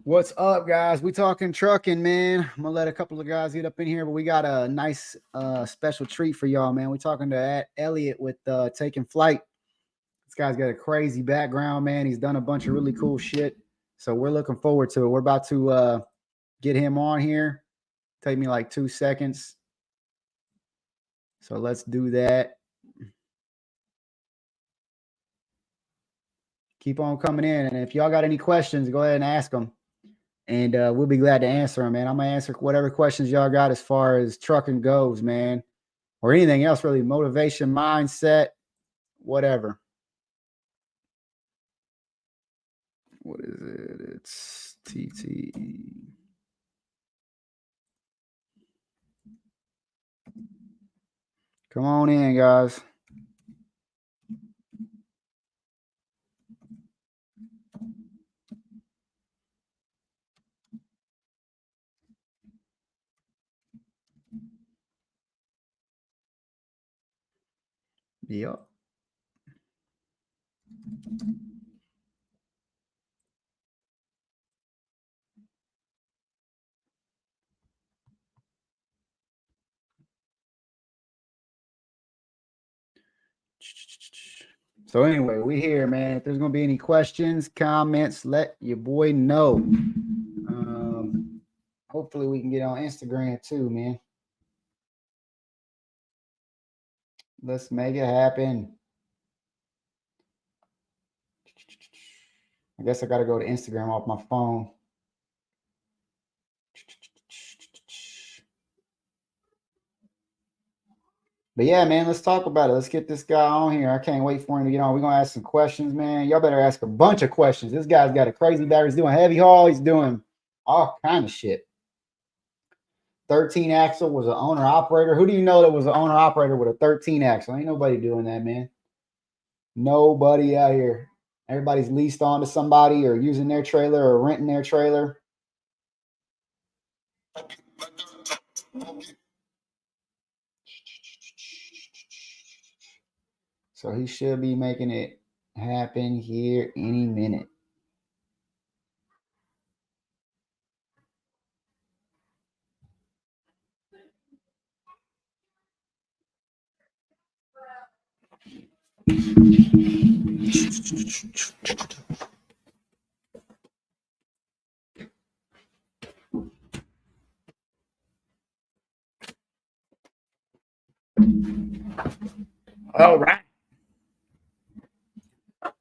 What's up, guys? We talking trucking, man. I'm gonna let a couple of guys get up in here, but we got a nice special treat for y'all, man. We're talking to Elliot with Taking Flight. This guy's got a crazy background, man. He's done a bunch of really cool shit. So we're looking forward to it. We're about to get him on here. Take me like 2 seconds. So let's do that. Keep on coming in. And if y'all got any questions, go ahead and ask them. And we'll be glad to answer them, man. I'm going to answer whatever questions y'all got as far as trucking goes, man. Or anything else, really. Motivation, mindset, whatever. What is it? It's TTE. Come on in, guys. Yep. So anyway, we here, man. If there's gonna be any questions, comments, let your boy know. Hopefully we can get on Instagram too, man. Let's make it happen. I guess I got to go to Instagram off my phone. But yeah, man, let's talk about it. Let's get this guy on here. I can't wait for him to get on. We're going to ask some questions, man. Y'all better ask a bunch of questions. This guy's got a crazy battery. He's doing heavy haul. He's doing all kind of shit. 13 axle, was an owner operator. Who do you know that was an owner operator with a 13 axle? Ain't nobody doing that, man. Nobody out here. Everybody's leased on to somebody or using their trailer or renting their trailer. So he should be making it happen here any minute. All right.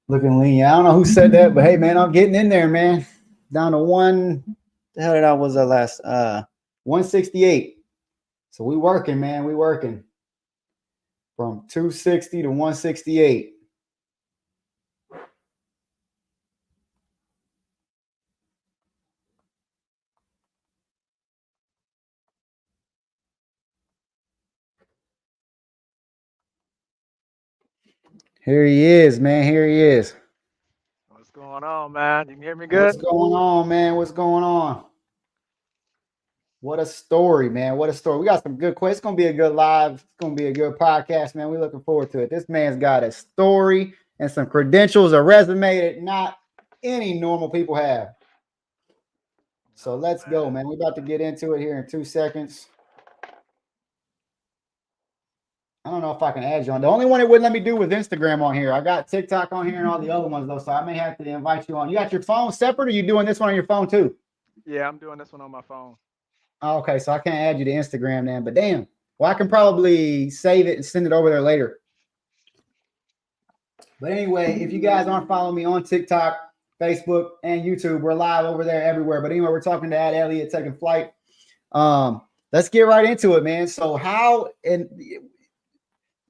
Looking lean. I don't know who said that, but hey, man, I'm getting in there, man. Down to the hell did I was that last? 168. So we working, man. We working from 260 to 168. Here he is, man. Here he is. What's going on, man? You can hear me good? What's going on, man? What's going on? What a story, man. What a story. We got some good questions. It's going to be a good live. It's going to be a good podcast, man. We're looking forward to it. This man's got a story and some credentials, a resume that not any normal people have. So let's go, man. We're about to get into it here in 2 seconds. I don't know if I can add you on. The only one it wouldn't let me do was Instagram on here. I got TikTok on here and all the other ones, though, so I may have to invite you on. You got your phone separate, or you doing this one on your phone, too? Yeah, I'm doing this one on my phone. Oh, okay, so I can't add you to Instagram then, but damn. Well, I can probably save it and send it over there later. But anyway, if you guys aren't following me on TikTok, Facebook, and YouTube, we're live over there everywhere. But anyway, we're talking to Elliot Taking Flight. Let's get right into it, man. So how and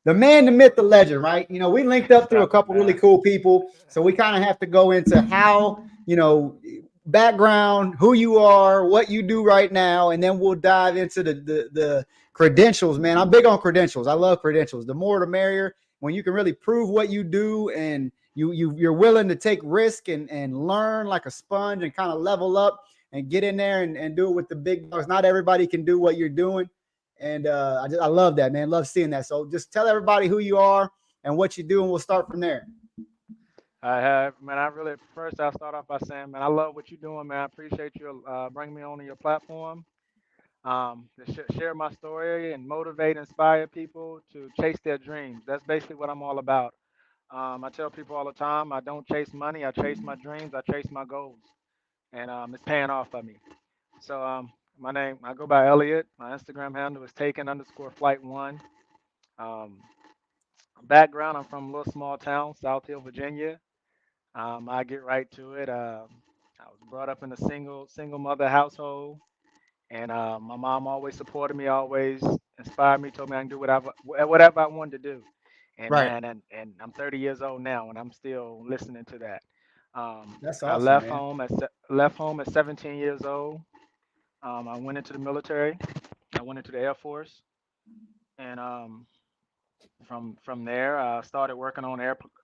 the man, the myth, the legend, right? You know, we linked up through a couple really cool people. So we kind of have to go into how, you know, background, who you are, what you do right now, and then we'll dive into the credentials, man. I'm big on credentials. I love credentials. The more the merrier. When you can really prove what you do and you're willing to take risk and learn like a sponge and kind of level up and get in there and do it with the big dogs. Not everybody can do what you're doing. And I love that, man. Love seeing that. So just tell everybody who you are and what you do, and we'll start from there. I have, man. I really first I'll start off by saying, man, I love what you're doing, man. I appreciate you bringing me on your platform. To share my story and motivate, inspire people to chase their dreams. That's basically what I'm all about. I tell people all the time, I don't chase money. I chase my dreams. I chase my goals, and it's paying off for me. So my name, I go by Elliot. My Instagram handle is taken underscore flight one. Um, Background, I'm from a little small town, South Hill, Virginia. I get right to it. I was brought up in a single mother household, and my mom always supported me, always inspired me, told me I can do whatever I wanted to do. And Right. man, and I'm 30 years old now, and I'm still listening to that. That's I awesome, man. left home at 17 years old. I went into the military. I went into the Air Force, and from there, I started working on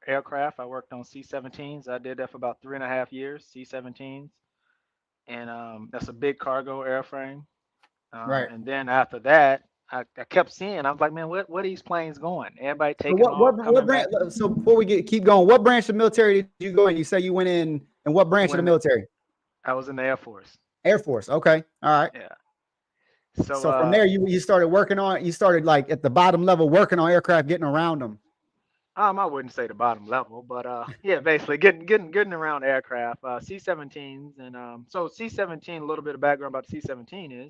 aircraft. I worked on C-17s. I did that for about 3.5 years, C-17s, and that's a big cargo airframe. Right. And then after that, I kept seeing. I was like, man, what are these planes going? Everybody So taking off, what coming branch? back. So before we keep going, what branch of the military did you go in? You say you went in, and what branch of the When military? I was in the Air Force. Air Force. Okay. All right. Yeah. So So from there, you started working on. You started like at the bottom level, working on aircraft, getting around them. I wouldn't say the bottom level, but yeah, basically getting around aircraft, C-17s, and so C-17. A little bit of background about the C-17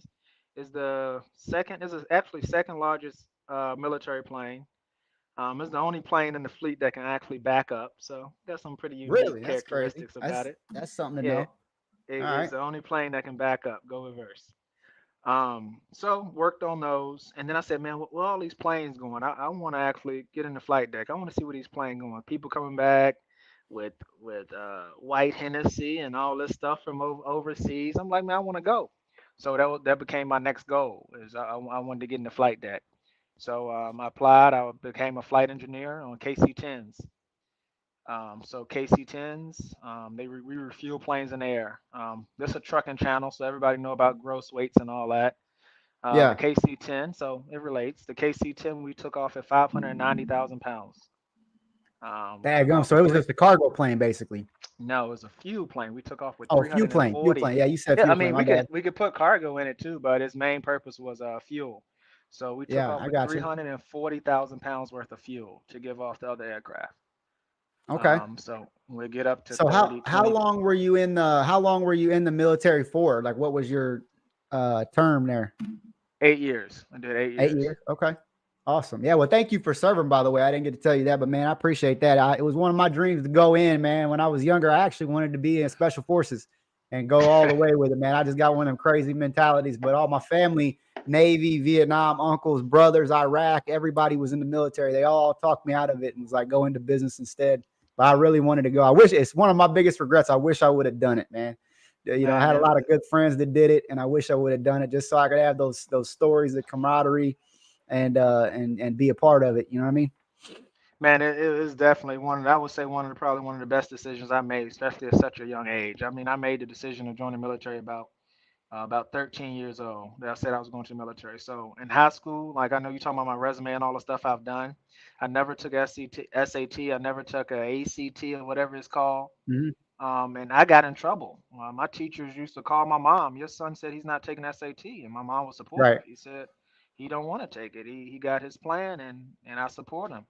is the second is actually second largest military plane. It's the only plane in the fleet that can actually back up, so there's some pretty unique Really? That's crazy. characteristics about it. That's something to Yeah, know. it All is right. the only plane that can back up, go reverse. So worked on those, and then I said, man, where all these planes going? I want to actually get in the flight deck. I want to see where these planes going. People coming back with white Hennessy and all this stuff from overseas. I'm like, man, I want to go. So that became my next goal. Is I wanted to get in the flight deck. So I applied. I became a flight engineer on KC-10s. So KC-10s, we refuel planes in the air. This is a trucking channel, so everybody know about gross weights and all that. The Yeah. KC-10, so it relates. The KC-10, we took off at 590,000 pounds. Took Daggum. off So with it was three. just a cargo plane, basically. No, it was a fuel plane. We took off with Oh, fuel plane. Fuel 340. plane. Yeah, you said Yeah, I fuel plane. mean My bad. we could put cargo in it too, but its main purpose was fuel. So we took Yeah, off I with got you. 340,000 pounds worth of fuel to give off the other aircraft. Okay. So we get up to So 30, how 20, long were you in the military for? Like, what was your term there? 8 years. I did 8 years. 8 years. Okay. Awesome. Yeah. Well, thank you for serving, by the way. I didn't get to tell you that, but man, I appreciate that. It was one of my dreams to go in, man. When I was younger, I actually wanted to be in special forces and go all the way with it, man. I just got one of them crazy mentalities, but all my family, Navy, Vietnam, uncles, brothers, Iraq, everybody was in the military. They all talked me out of it and was like, go into business instead. But I really wanted to go. I wish it's one of my biggest regrets. I wish I would have done it, man. I Man, had a lot of good friends that did it, and I wish I would have done it just so I could have those stories of camaraderie and be a part of it. You know what I mean? man, it is definitely I would say probably one of the best decisions I made, especially at such a young age. I mean, I made the decision to join the military about 13 years old. That I said I was going to the military. So in high school, like I know you talking about my resume and all the stuff I've done. I never took SAT. I never took a ACT or whatever it's called. Mhm. And I got in trouble. My teachers used to call my mom. Your son said he's not taking SAT, and my mom was supportive. Right. He said he don't want to take it. He got his plan, and I support him,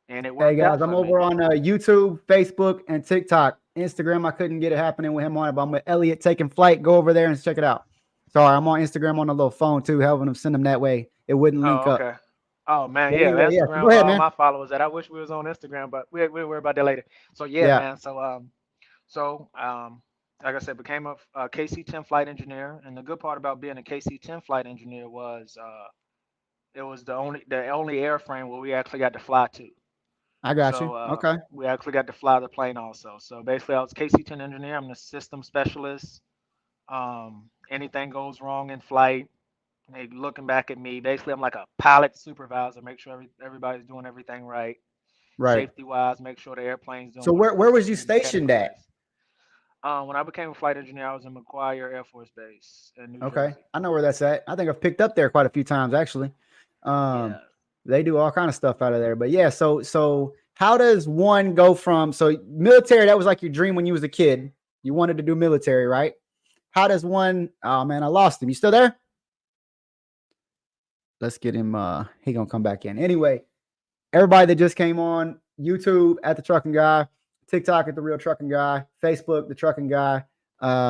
and it Hey worked guys, out I'm for me. over on YouTube, Facebook, and TikTok. Instagram, I couldn't get it happening with him on it, but I'm with Elliot taking flight. Go over there and check it out. Sorry, I'm on Instagram on a little phone too, helping them send them that way. It wouldn't link Oh, up. okay. Oh man, But yeah, anyway, yeah. So Instagram go where ahead, all man. my followers at. I wish we was on Instagram, but we'll worry about that later. So yeah, Yeah, man. So like I said, became a KC-10 flight engineer, and the good part about being a KC-10 flight engineer was it was the only airframe where we actually got to fly to. I got you. So Okay. we actually got to fly the plane also. So basically, I was KC-10 engineer. I'm the system specialist. Anything goes wrong in flight, they looking back at me. Basically, I'm like a pilot supervisor. Make sure everybody's doing everything right, Right. safety wise. Make sure the airplane's doing So what it's where supposed to was you do stationed at? mechanical-wise. When I became a flight engineer, I was in McGuire Air Force Base in New Okay. Jersey. I know where that's at. I think I've picked up there quite a few times actually. Um, Yeah. they do all kind of stuff out of there. But yeah, so how does one go from, so military, that was like your dream when you was a kid. You wanted to do military, right? How does one, oh man, I lost him. You still there? Let's get him. He gonna come back in. Anyway, everybody that just came on YouTube at the Trucking Guy, TikTok at the Real Trucking Guy, Facebook the Trucking Guy.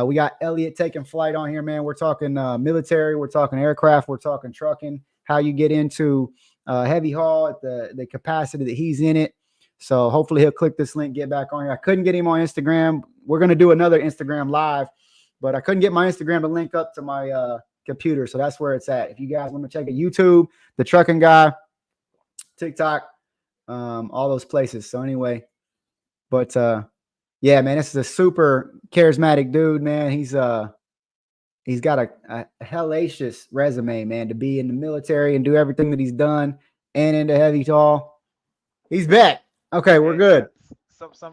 We got Elliot taking flight on here, man. We're talking military, we're talking aircraft, we're talking trucking, how you get into heavy haul at the capacity that he's in it. So hopefully he'll click this link, get back on here. I couldn't get him on Instagram. We're going to do another Instagram live, but I couldn't get my Instagram to link up to my computer. So that's where it's at. If you guys want to check it, YouTube, the Trucking Guy, TikTok, all those places. So anyway, but yeah, man, this is a super charismatic dude, man. He's got a hellacious resume, man, to be in the military and do everything that he's done and into heavy haul. He's back. Okay, we're good.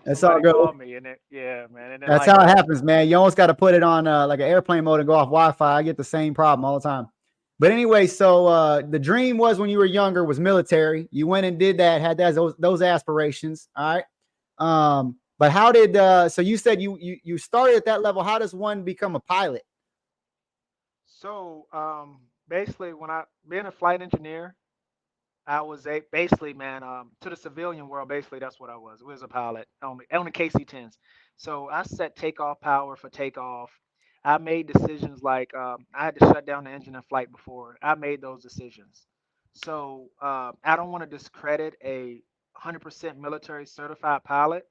That's all good. Me and yeah, man. And that's how it happens, man. You almost got to put it on like an airplane mode and go off Wi-Fi. I get the same problem all the time. But anyway, so the dream was when you were younger was military. You went and did that, had those aspirations. All right. But how did so you said you started at that level. How does one become a pilot? So basically, when being a flight engineer, I was basically, man, to the civilian world, basically that's what I was. It was a pilot on the KC-10s. So I set takeoff power for takeoff. I made decisions like I had to shut down the engine in flight before. I made those decisions. So I don't want to discredit a 100% military certified pilot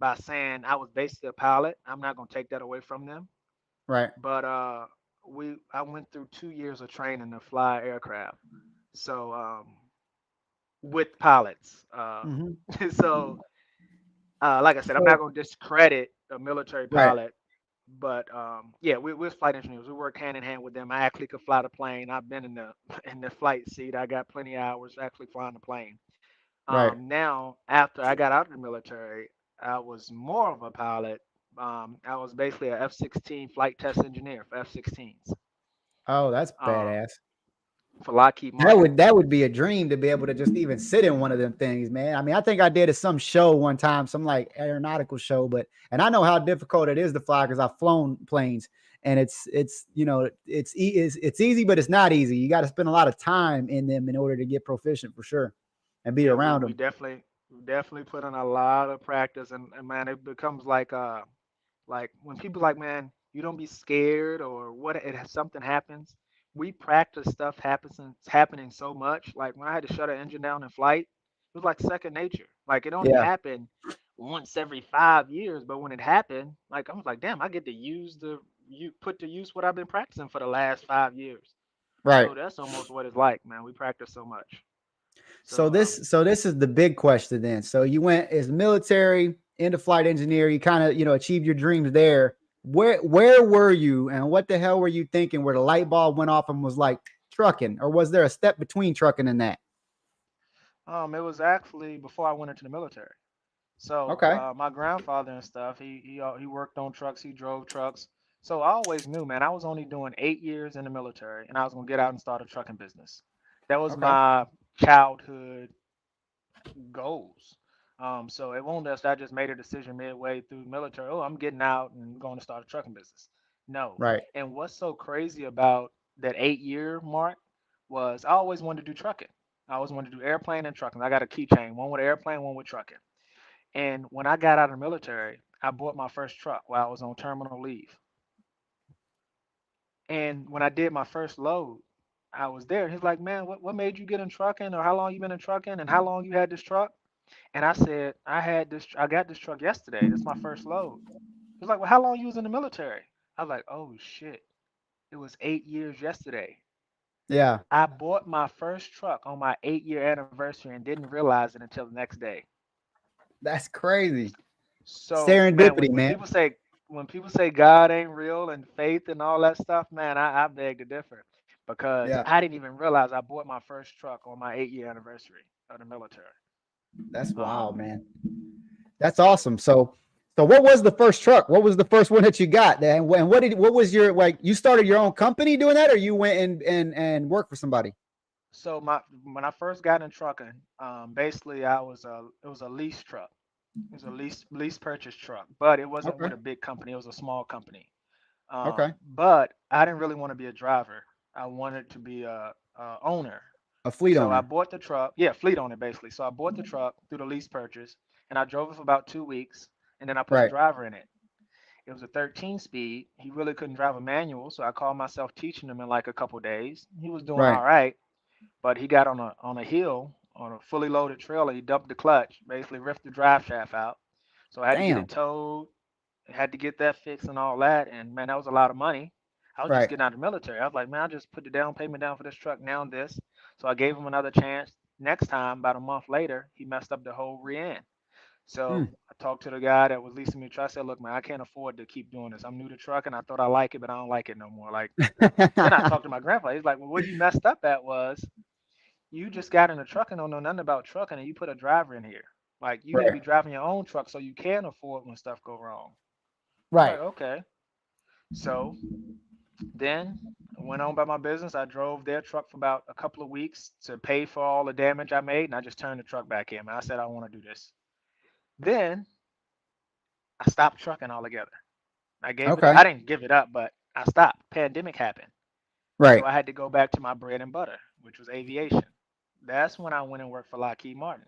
by saying I was basically a pilot. I'm not going to take that away from them. Right. But I went through 2 years of training to fly aircraft. So with pilots. So like I said, I'm not going to discredit a military pilot. Right. But yeah, we're flight engineers. We work hand in hand with them. I actually could fly the plane. I've been in the flight seat. I got plenty of hours actually flying the plane. Right. Now, after I got out of the military, I was more of a pilot. I was basically a F-16 flight test engineer for F-16s. Oh, that's badass. For Lockheed Martin. That would be a dream to be able to just even sit in one of them things, man. I mean, I think I did some show one time, some like aeronautical show, and I know how difficult it is to fly because I've flown planes, and it's you know it's easy, but it's not easy. You got to spend a lot of time in them in order to get proficient for sure, and be around them. We definitely put in a lot of practice, and man, it becomes like when people like, man, you don't be scared or something happens. We practice stuff happening so much. Like when I had to shut an engine down in flight, it was like second nature. Like it only happened once every 5 years, but when it happened, like I was like, damn, I get to put to use what I've been practicing for the last 5 years. Right. So that's almost what it's like, man. We practice so much. So this is the big question then. So you went as military into flight engineer. You kind of achieved your dreams there. Where were you and what the hell were you thinking where the light bulb went off and was like trucking, or was there a step between trucking and that? It was actually before I went into the military. So my grandfather and stuff, he worked on trucks, he drove trucks. So I always knew, man, I was only doing 8 years in the military and I was gonna get out and start a trucking business. That was my childhood goals. So it won't just I just made a decision midway through the military. Oh, I'm getting out and going to start a trucking business. No. Right. And what's so crazy about that 8-year mark was I always wanted to do trucking. I always wanted to do airplane and trucking. I got a keychain, one with airplane, one with trucking. And when I got out of the military, I bought my first truck while I was on terminal leave. And when I did my first load, I was there. He's like, man, what made you get in trucking, or how long you been in trucking, and how long you had this truck? And I said, I got this truck yesterday. That's my first load. He was like, well, how long you was in the military? I was like, oh shit, it was 8 years yesterday. Yeah. I bought my first truck on my 8-year anniversary and didn't realize it until the next day. That's crazy. So serendipity, man. When people say God ain't real and faith and all that stuff, man, I beg to differ, because I didn't even realize I bought my first truck on my 8-year anniversary of the military. That's wild, man. That's awesome. So what was the first truck? What was the first one that you got? And what was your, like, you started your own company doing that, or you went and worked for somebody? So when I first got in trucking, basically it was a lease truck. It was a lease purchase truck, but it wasn't Okay. with a big company. It was a small company. Okay. But I didn't really want to be a driver. I wanted to be a owner. A fleet So I owner. bought the truck. Yeah, fleet owner basically. So I bought the truck through the lease purchase, and I drove it for about 2 weeks, and then I put a Right. driver in it. It was a 13 speed. He really couldn't drive a manual, so I called myself teaching him in like a couple days. He was doing Right. all right, but he got on a hill on a fully loaded trailer. He dumped the clutch, basically ripped the drive shaft out. So I had to get it Damn. towed, had to get that fixed and all that. And man, that was a lot of money. I was just Right. getting out of the military. I was like, man, I just put the down payment down for this truck now and this. So I gave him another chance. Next time, about a month later, he messed up the whole rear end. So Mm. I talked to the guy that was leasing me the truck. I said, look, man, I can't afford to keep doing this. I'm new to trucking. I thought I like it, but I don't like it no more. Like, then I talked to my grandpa. He's like, well, what you messed up at was you just got in a truck and don't know nothing about trucking, and you put a driver in here. Like, you need to Right. be driving your own truck so you can afford when stuff go wrong. I was like, Right. okay. So then I went on by my business. I drove their truck for about a couple of weeks to pay for all the damage I made, and I just turned the truck back in. And I said I want to do this. Then I stopped trucking altogether. I gave it up. Okay. I didn't give it up, but I stopped. Pandemic happened. So Right. I had to go back to my bread and butter, which was aviation. That's when I went and worked for Lockheed Martin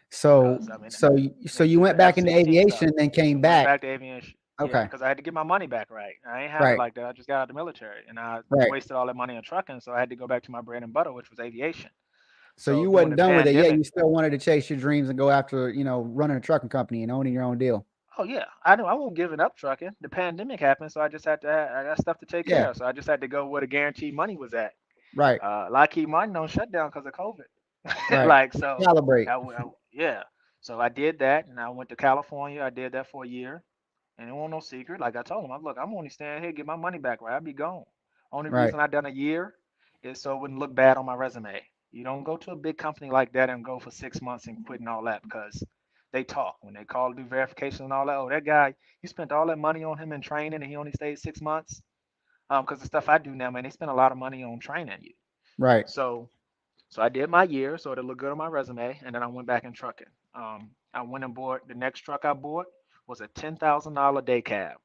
So because I mean so you it's went the back into F-16 stuff. aviation, then came Went back. back to aviation. Yeah, Okay. because I had to get my money back right. I ain't have it Right. like that. I just got out of the military and I Right. wasted all that money on trucking, so I had to go back to my bread and butter, which was aviation. So So you during wasn't the done with it yet. pandemic, You still wanted to chase your dreams and go after, running a trucking company and owning your own deal. oh yeah, I know I won't give it up trucking. The pandemic happened, so I just had to I got stuff to take Yeah. care of. So I just had to go where the guaranteed money was at. Right. Lockheed Martin don't shut down because of COVID. Right. Like so, Calibrate. yeah. So I did that, and I went to California. I did that for a year, and it wasn't no secret. Like I told him, look, I'm only staying here, get my money back, right? I'll be gone. Only Right. reason I done a year is so it wouldn't look bad on my resume. You don't go to a big company like that and go for 6 months and quit and all that because they talk when they call to do verification and all that. Oh, that guy, you spent all that money on him in training, and he only stayed 6 months. Because the stuff I do now, man, they spend a lot of money on training you. Right. So so I did my year, so it looked good on my resume, and then I went back in trucking. I went and bought the next truck I bought was a $10,000 day cab.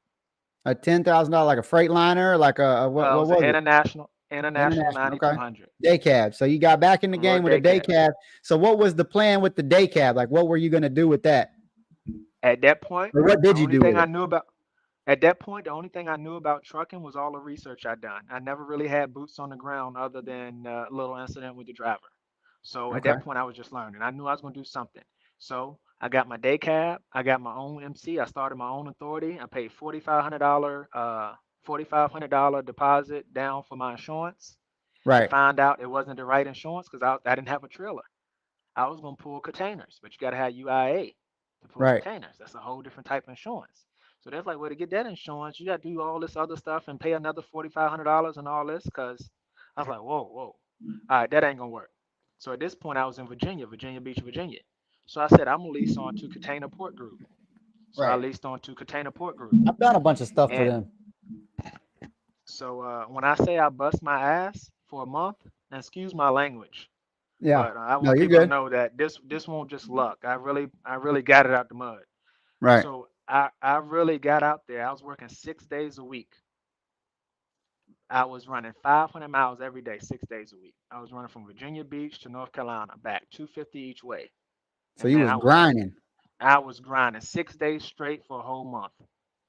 A $10,000 like a Freightliner, like It what was an was it? international International. Okay. 9200, Day cab. So you got back in the a little game with a day day cab. cab. So what was the plan with the day cab? Like what were you gonna do with that? At that point, Or what the did you only do thing with I it? knew about at that point, the only thing I knew about trucking was all the research I'd done. I never really had boots on the ground other than a little incident with the driver. So at Okay. that point, I was just learning. I knew I was going to do something. So I got my day cab. I got my own MC. I started my own authority. I paid $4,500 deposit down for my insurance, and Right. found out it wasn't the right insurance because I didn't have a trailer. I was going to pull containers, but you got to have UIA to pull Right. containers. That's a whole different type of insurance. So that's like, well, to get that insurance, you got to do all this other stuff and pay another $4,500 and all this. Because I was like, whoa, whoa, all right, that ain't gonna work. So at this point, I was in Virginia, Virginia Beach, Virginia. So I said, I'm gonna lease on to Container Port Group. So I Right. leased on to Container Port Group, I've done a bunch of stuff for and them. so when I say I bust my ass for a month, and excuse my language, Yeah. but I No, want you're people to good. know that this won't just luck. I really got it out the mud. Right. So I really got out there. I was working 6 days a week. I was running 500 miles every day, 6 days a week. I was running from Virginia Beach to North Carolina, back 250 each way. So And you man, was grinding. I was grinding 6 days straight for a whole month,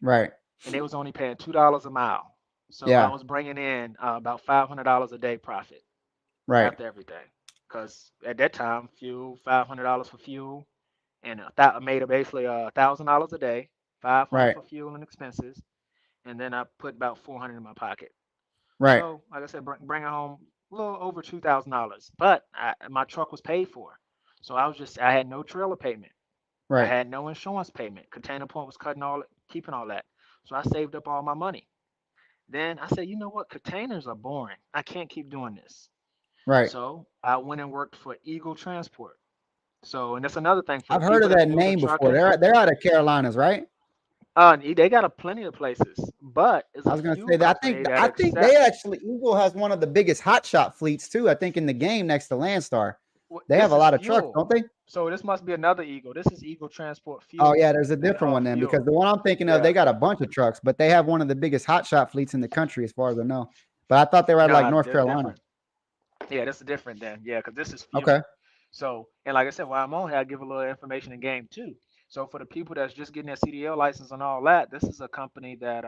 Right. and they was only paying $2 a mile. So I Yeah. was bringing in about $500 a day profit Right. after everything. Because at that time, fuel, $500 for fuel, and I made basically $1,000 a day, 500 Right. for fuel and expenses, and then I put about 400 in my pocket. Right. So, like I said, bringing home a little over $2,000. But my truck was paid for, so I had no trailer payment, I Right. had no insurance payment. Container Point was keeping all that. So I saved up all my money. Then I said, you know what? Containers are boring. I can't keep doing this. Right. So I went and worked for Eagle Transport. So, and that's another thing for the I've heard people of that's that new to name before. trucking. They're out of Carolinas, right? They got a plenty of places, but it's I a was gonna few say that. company that I think they accept. actually Eagle has one of the biggest hotshot fleets too. I think in the game next to Landstar, they have This a is lot of trucks, fuel. don't they? So this must be another Eagle. This is Eagle Transport Oh Fuel. yeah, there's a different one then because Fuel. the one I'm thinking of, Yeah. they got a bunch of trucks, but they have one of the biggest hotshot fleets in the country as far as I know. But I thought they were at like Nah, North they're Carolina. different. Yeah, this is different then. Yeah, because this is Okay. fuel. So, and like I said, while I'm on here, I give a little information in game too. So for the people that's just getting their CDL license and all that, this is a company that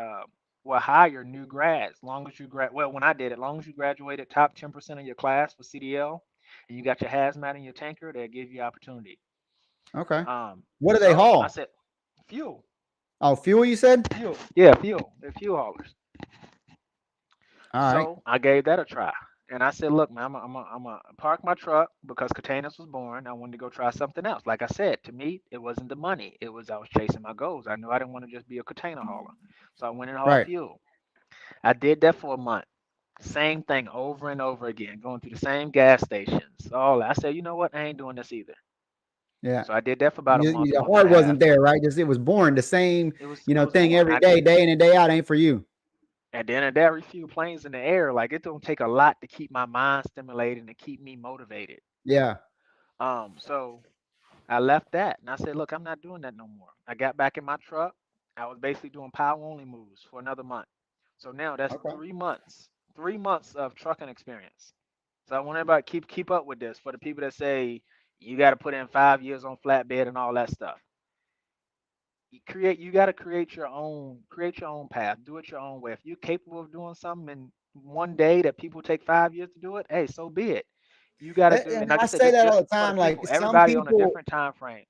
will hire new grads. Long as you well, when I did it, long as you graduated top 10% of your class for CDL, and you got your hazmat and your tanker, they'll give you opportunity. Okay. What do they So I haul? said, fuel, Oh, fuel, you said? fuel, yeah, fuel. They're fuel haulers. All right. So I gave that a try. And I said, look, man, I'm a park my truck because Containers was born. I wanted to go try something else. Like I said, to me, it wasn't the money. It was I was chasing my goals. I knew I didn't want to just be a container hauler. So I went and hauled Right. fuel. I did that for a month. Same thing over and over again, going to the same gas stations. All that. I said, you know what? I ain't doing this either. Yeah. So I did that for about a The month and heart a half. wasn't there, right? Just it was boring. The same, It was thing boring. every day, day in and day out ain't for you. And then there are few planes in the air. Like it don't take a lot to keep my mind stimulated and to keep me motivated. Yeah. So I left that and I said, look, I'm not doing that no more. I got back in my truck. I was basically doing power only moves for another month. So now that's Okay. 3 months of trucking experience. So I want everybody to keep up with this for the people that say you got to put in 5 years on flatbed and all that stuff. You got to create your own path, do it your own way. If you're capable of doing something in one day that people take 5 years to do it, hey, so be it. You got to do, and And like I I said, say this that all just the for the time. Like people. Everybody on a different time frame.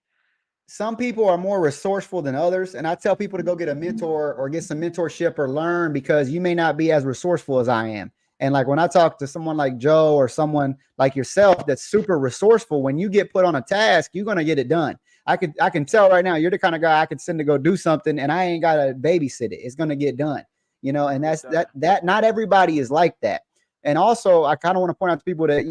some people are more resourceful than others. And I tell people to go get a mentor or get some mentorship or learn because you may not be as resourceful as I am. And like when I talk to someone like Joe or someone like yourself that's super resourceful, when you get put on a task, you're gonna get it done. I can tell right now you're the kind of guy I could send to go do something and I ain't gotta babysit it. It's gonna get done. And that's that not everybody is like that. And also, I kind of want to point out to people that,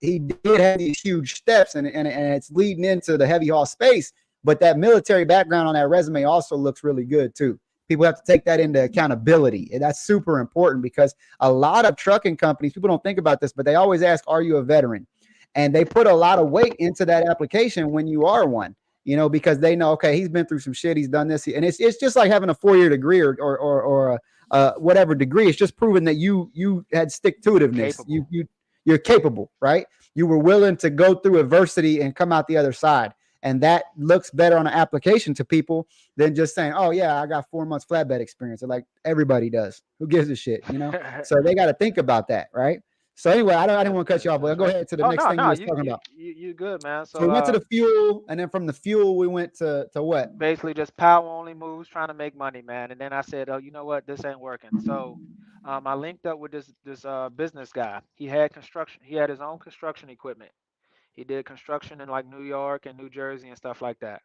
he did have these huge steps and it's leading into the heavy haul space. But that military background on that resume also looks really good too. People have to take that into accountability. And that's super important because a lot of trucking companies, people don't think about this, but they always ask, are you a veteran? And they put a lot of weight into that application when you are one, because they know, okay, he's been through some shit. He's done this. And it's just like having a 4-year degree or whatever degree. It's just proving that you had stick-to-itiveness. You're capable, right? You were willing to go through adversity and come out the other side. And that looks better on an application to people than just saying, oh, yeah, I got 4 months flatbed experience. They're like, everybody does. Who gives a shit, So they got to think about that, right? So anyway, I didn't want to cut you off, but I'll go ahead to the next thing you was talking about. You good, man. So we went to the fuel, and then from the fuel, we went to what? Basically just power only moves, trying to make money, man. And then I said, oh, you know what? This ain't working. So I linked up with this business guy. He had construction. He had his own construction equipment. He did construction in like New York and New Jersey and stuff like that.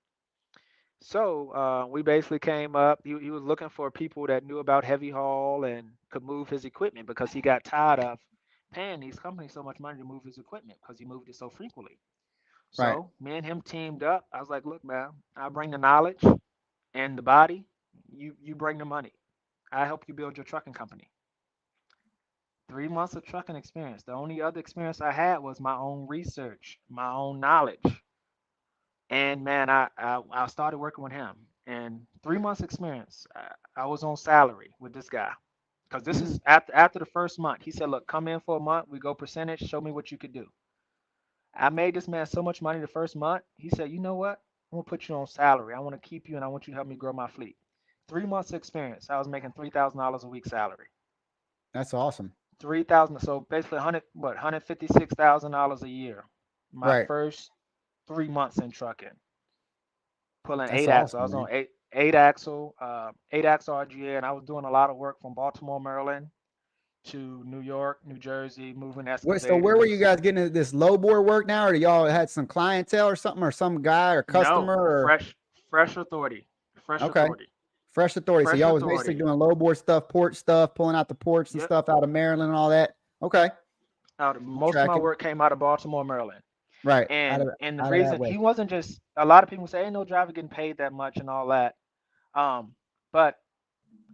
So we basically came up. He was looking for people that knew about heavy haul and could move his equipment because he got tired of paying these companies so much money to move his equipment because he moved it so frequently. Right. So me and him teamed up. I was like, look, man, I bring the knowledge and the body. You bring the money. I help you build your trucking company. 3 months of trucking experience. The only other experience I had was my own research, my own knowledge. And man, I started working with him. And 3 months experience, I was on salary with this guy. Because this is after the first month. He said, look, come in for a month. We go percentage. Show me what you could do. I made this man so much money the first month. He said, you know what? I'm going to put you on salary. I want to keep you and I want you to help me grow my fleet. 3 months experience. I was making $3,000 a week salary. That's awesome. 3,000. So basically $156,000 a year. My first 3 months in trucking. Pulling That's 8 axle. awesome, I was man. on eight axle RGA, and I was doing a lot of work from Baltimore, Maryland to New York, New Jersey, moving excavators. So where were you guys getting this low bore work now? Or y'all had some clientele or something, or some guy or customer? No, or fresh authority. Fresh authority. So y'all was basically doing low bore stuff, port stuff, pulling out the ports and stuff out of Maryland and all that. Okay. Most of my work came out of Baltimore, Maryland. Right. And the reason he wasn't just, a lot of people say, ain't no driver getting paid that much and all that. but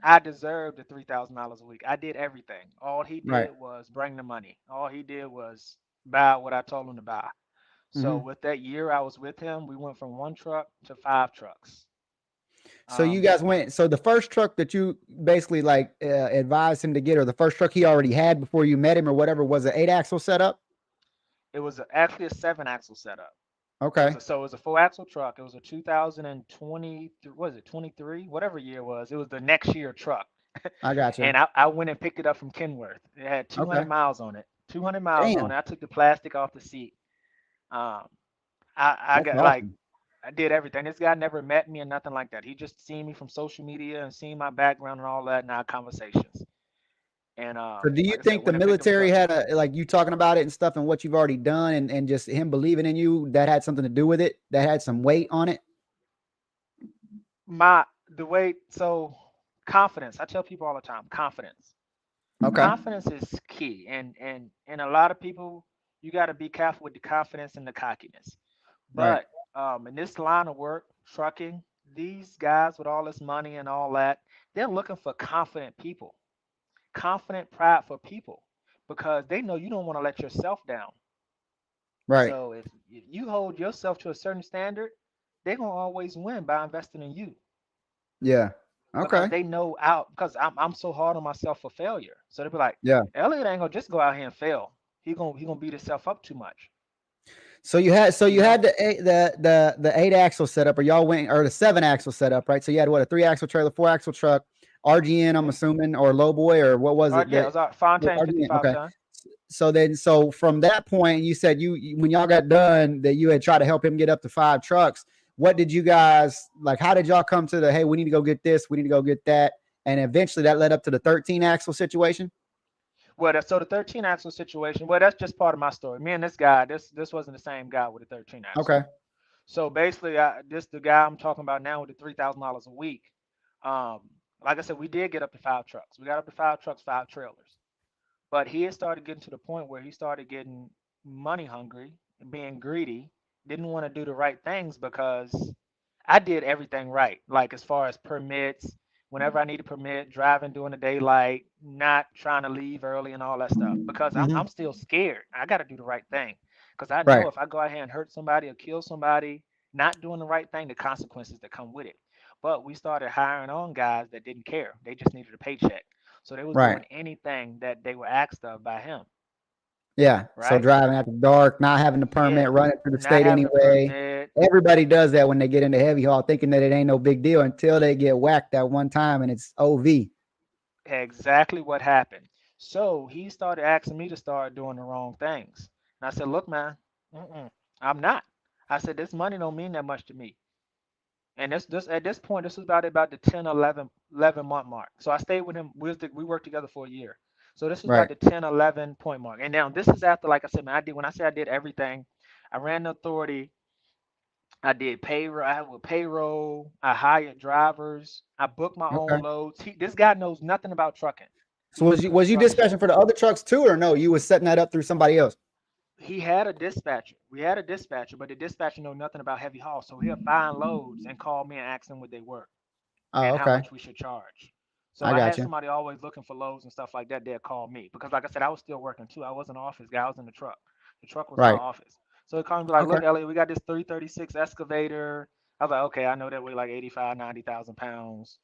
I deserved the $3,000 a week. I did everything. All he Right. did was bring the money. All he did was buy what I told him to buy. So Hmm. with that year I was with him, we went from one truck to five trucks. So you Um, guys went. So the first truck that you basically like advised him to get, or the first truck he already had before you met him, or whatever, was an 8 axle setup. it was actually a seven axle setup. Okay, It was a four axle truck. It was a 2020, was it 23? Whatever year it was. It was the next year truck. I got you. And I went and picked it up from Kenworth. It had 200 Okay, miles on it. 200 miles on damn, it. I took the plastic off the seat. Um, I that's got like awesome. I did everything. This guy never met me or nothing like that. He just seen me from social media and seen my background and all that and our conversations. And So do you like I said, think the went and picked him military up. had a like you talking about it and stuff and what you've already done and just him believing in you that had something to do with it? That had some weight on it. My the way so confidence. I tell people all the time, confidence. Okay, Confidence is key. And a lot of people, you got to be careful with the confidence and the cockiness. right, But in this line of work, trucking, these guys with all this money and all that, they're looking for confident people, confident, prideful people, because they know you don't want to let yourself down. right, So if you hold yourself to a certain standard, they're gonna always win by investing in you yeah, because okay, they know out because I'm so hard on myself for failure. So they'll be like, yeah. Elliot ain't gonna just go out here and fail. He gonna beat himself up too much, So you you know. had the 8 axle setup, or y'all went or the 7 axle setup, right? So you had what, a 3 axle trailer, 4 axle truck, RGN, I'm Yeah. assuming, or lowboy, or what was it Yeah, it that was our Fontaine RGN? 55 Okay. ton. So then, so from that point, you said when y'all got done that you had tried to help him get up to 5 trucks. What did you guys like? How did y'all come to the hey, we need to go get this, we need to go get that, and eventually that led up to the 13 axle situation? Well, so the 13 axle situation. Well, that's just part of my story. Me and this guy, this wasn't the same guy with the 13 axle. Okay, So basically, this the guy I'm talking about now with the $3,000 a week. Um, like I said, we did get up to five trucks. We got up to five trucks, five trailers. But he had started getting to the point where he started getting money hungry, being greedy, didn't want to do the right things because I did everything right. Like as far as permits, whenever I need a permit, driving during the daylight, not trying to leave early and all that stuff. Because hmm, I'm still scared. I got to do the right thing. Because I right, know if I go out here and hurt somebody or kill somebody, not doing the right thing, the consequences that come with it. But we started hiring on guys that didn't care. They just needed a paycheck. So they was right. doing anything that they were asked of by him, Yeah. So right? driving after dark, not having the Yeah, permit, running through the not state having a anyway. permit. Everybody does that when they get into heavy haul, thinking that it ain't no big deal until they get whacked that one time and it's OV. Exactly what happened. So he started asking me to start doing the wrong things. And I said, look, man, mm-mm, I'm not. I said, this money don't mean that much to me. And this at this point, this was about the 10, 11 month mark. So I stayed with him. We worked together for a year. So this was about Right. the 10, 11 point mark. And now this is after, like I said, man, when I say I did everything, I ran the authority. I did payroll. I with payroll. I hired drivers. I booked my Okay. own loads. This guy knows nothing about trucking. So He was was you construction. dispatching for the other trucks too, or no? You was setting that up through somebody else? He had a dispatcher. We had a dispatcher, but the dispatcher know nothing about heavy haul. So he'll find loads and call me and ask them what they were Oh, and how okay. much we should charge. So I I got had you. somebody always looking for loads and stuff like that. They'll call me because, like I said, I was still working too. I wasn't an office guy. I was in the truck. The truck was my Right. office. So he called me like, Okay. "Look, Elliot, we got this 336 excavator." I was like, "Okay, I know that weigh like 85, 90,000 pounds."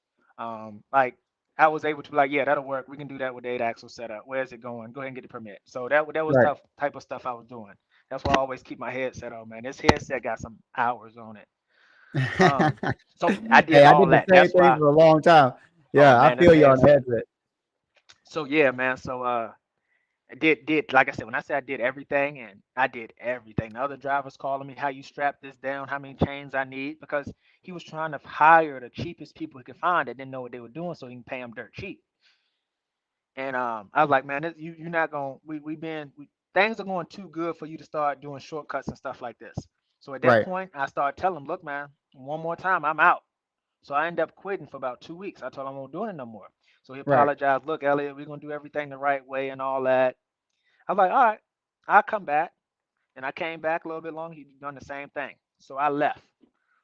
Like I was able to be like, "Yeah, that'll work. We can do that with the 8 axle setup. Where's it going? Go ahead and get the permit." So that was Right. tough type of stuff I was doing. That's why I always keep my headset on, man. This headset got some hours on it. Um, so I did Hey, I all did the that. same That's thing why. for a long time. Oh Yeah, I man, this feel you on the headset. headset. So yeah, man. So I did like I said when I said I did everything and I did everything. The other drivers calling me, how you strap this down, how many chains I need, because he was trying to hire the cheapest people he could find that didn't know what they were doing, so he can pay them dirt cheap. And I was like, man, you're not gonna things are going too good for you to start doing shortcuts and stuff like this. So at that Right. point, I started telling him, look, man, one more time, I'm out. So I ended up quitting for about 2 weeks. I told him I won't do it no more. So he Right. apologized. Look, Elliot, we're gonna do everything the right way and all that. I was like, all right, I'll come back. And I came back a little bit longer. He done the same thing. So I left.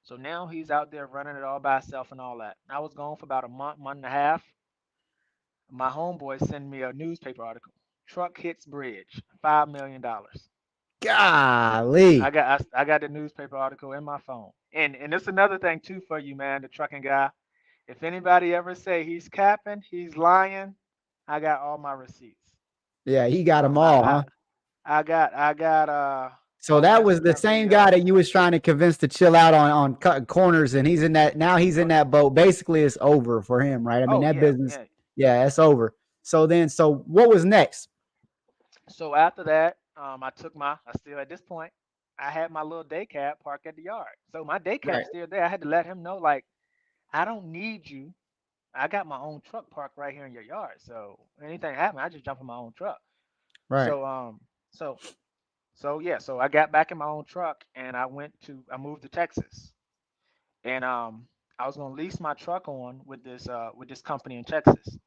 So now he's out there running it all by himself and all that. I was gone for about a month, month and a half. My homeboy sent me a newspaper article. Truck hits bridge, $5 million. I Golly. got I got the newspaper article in my phone. And it's another thing too for you, man, the trucking guy. If anybody ever say he's capping, he's lying, I got all my receipts. Yeah, he got them Um, all, huh? I I got So all my that was the incident same guy video. that you was trying to convince to chill out on cutting corners, and he's in that now. He's in Oh, that boat. Basically, it's over for him, right? I mean, oh that yeah, business, yeah. yeah, it's over. So what was next? So after that, I took my. I still at this point, I had my little day cab parked at the yard. So my day Right, cab's still there. I had to let him know, like, I don't need you. I got my own truck parked right here in your yard. So anything happen, I just jump in my own truck. right. So so yeah. So I got back in my own truck and I moved to Texas. And I was gonna lease my truck on with this company in Texas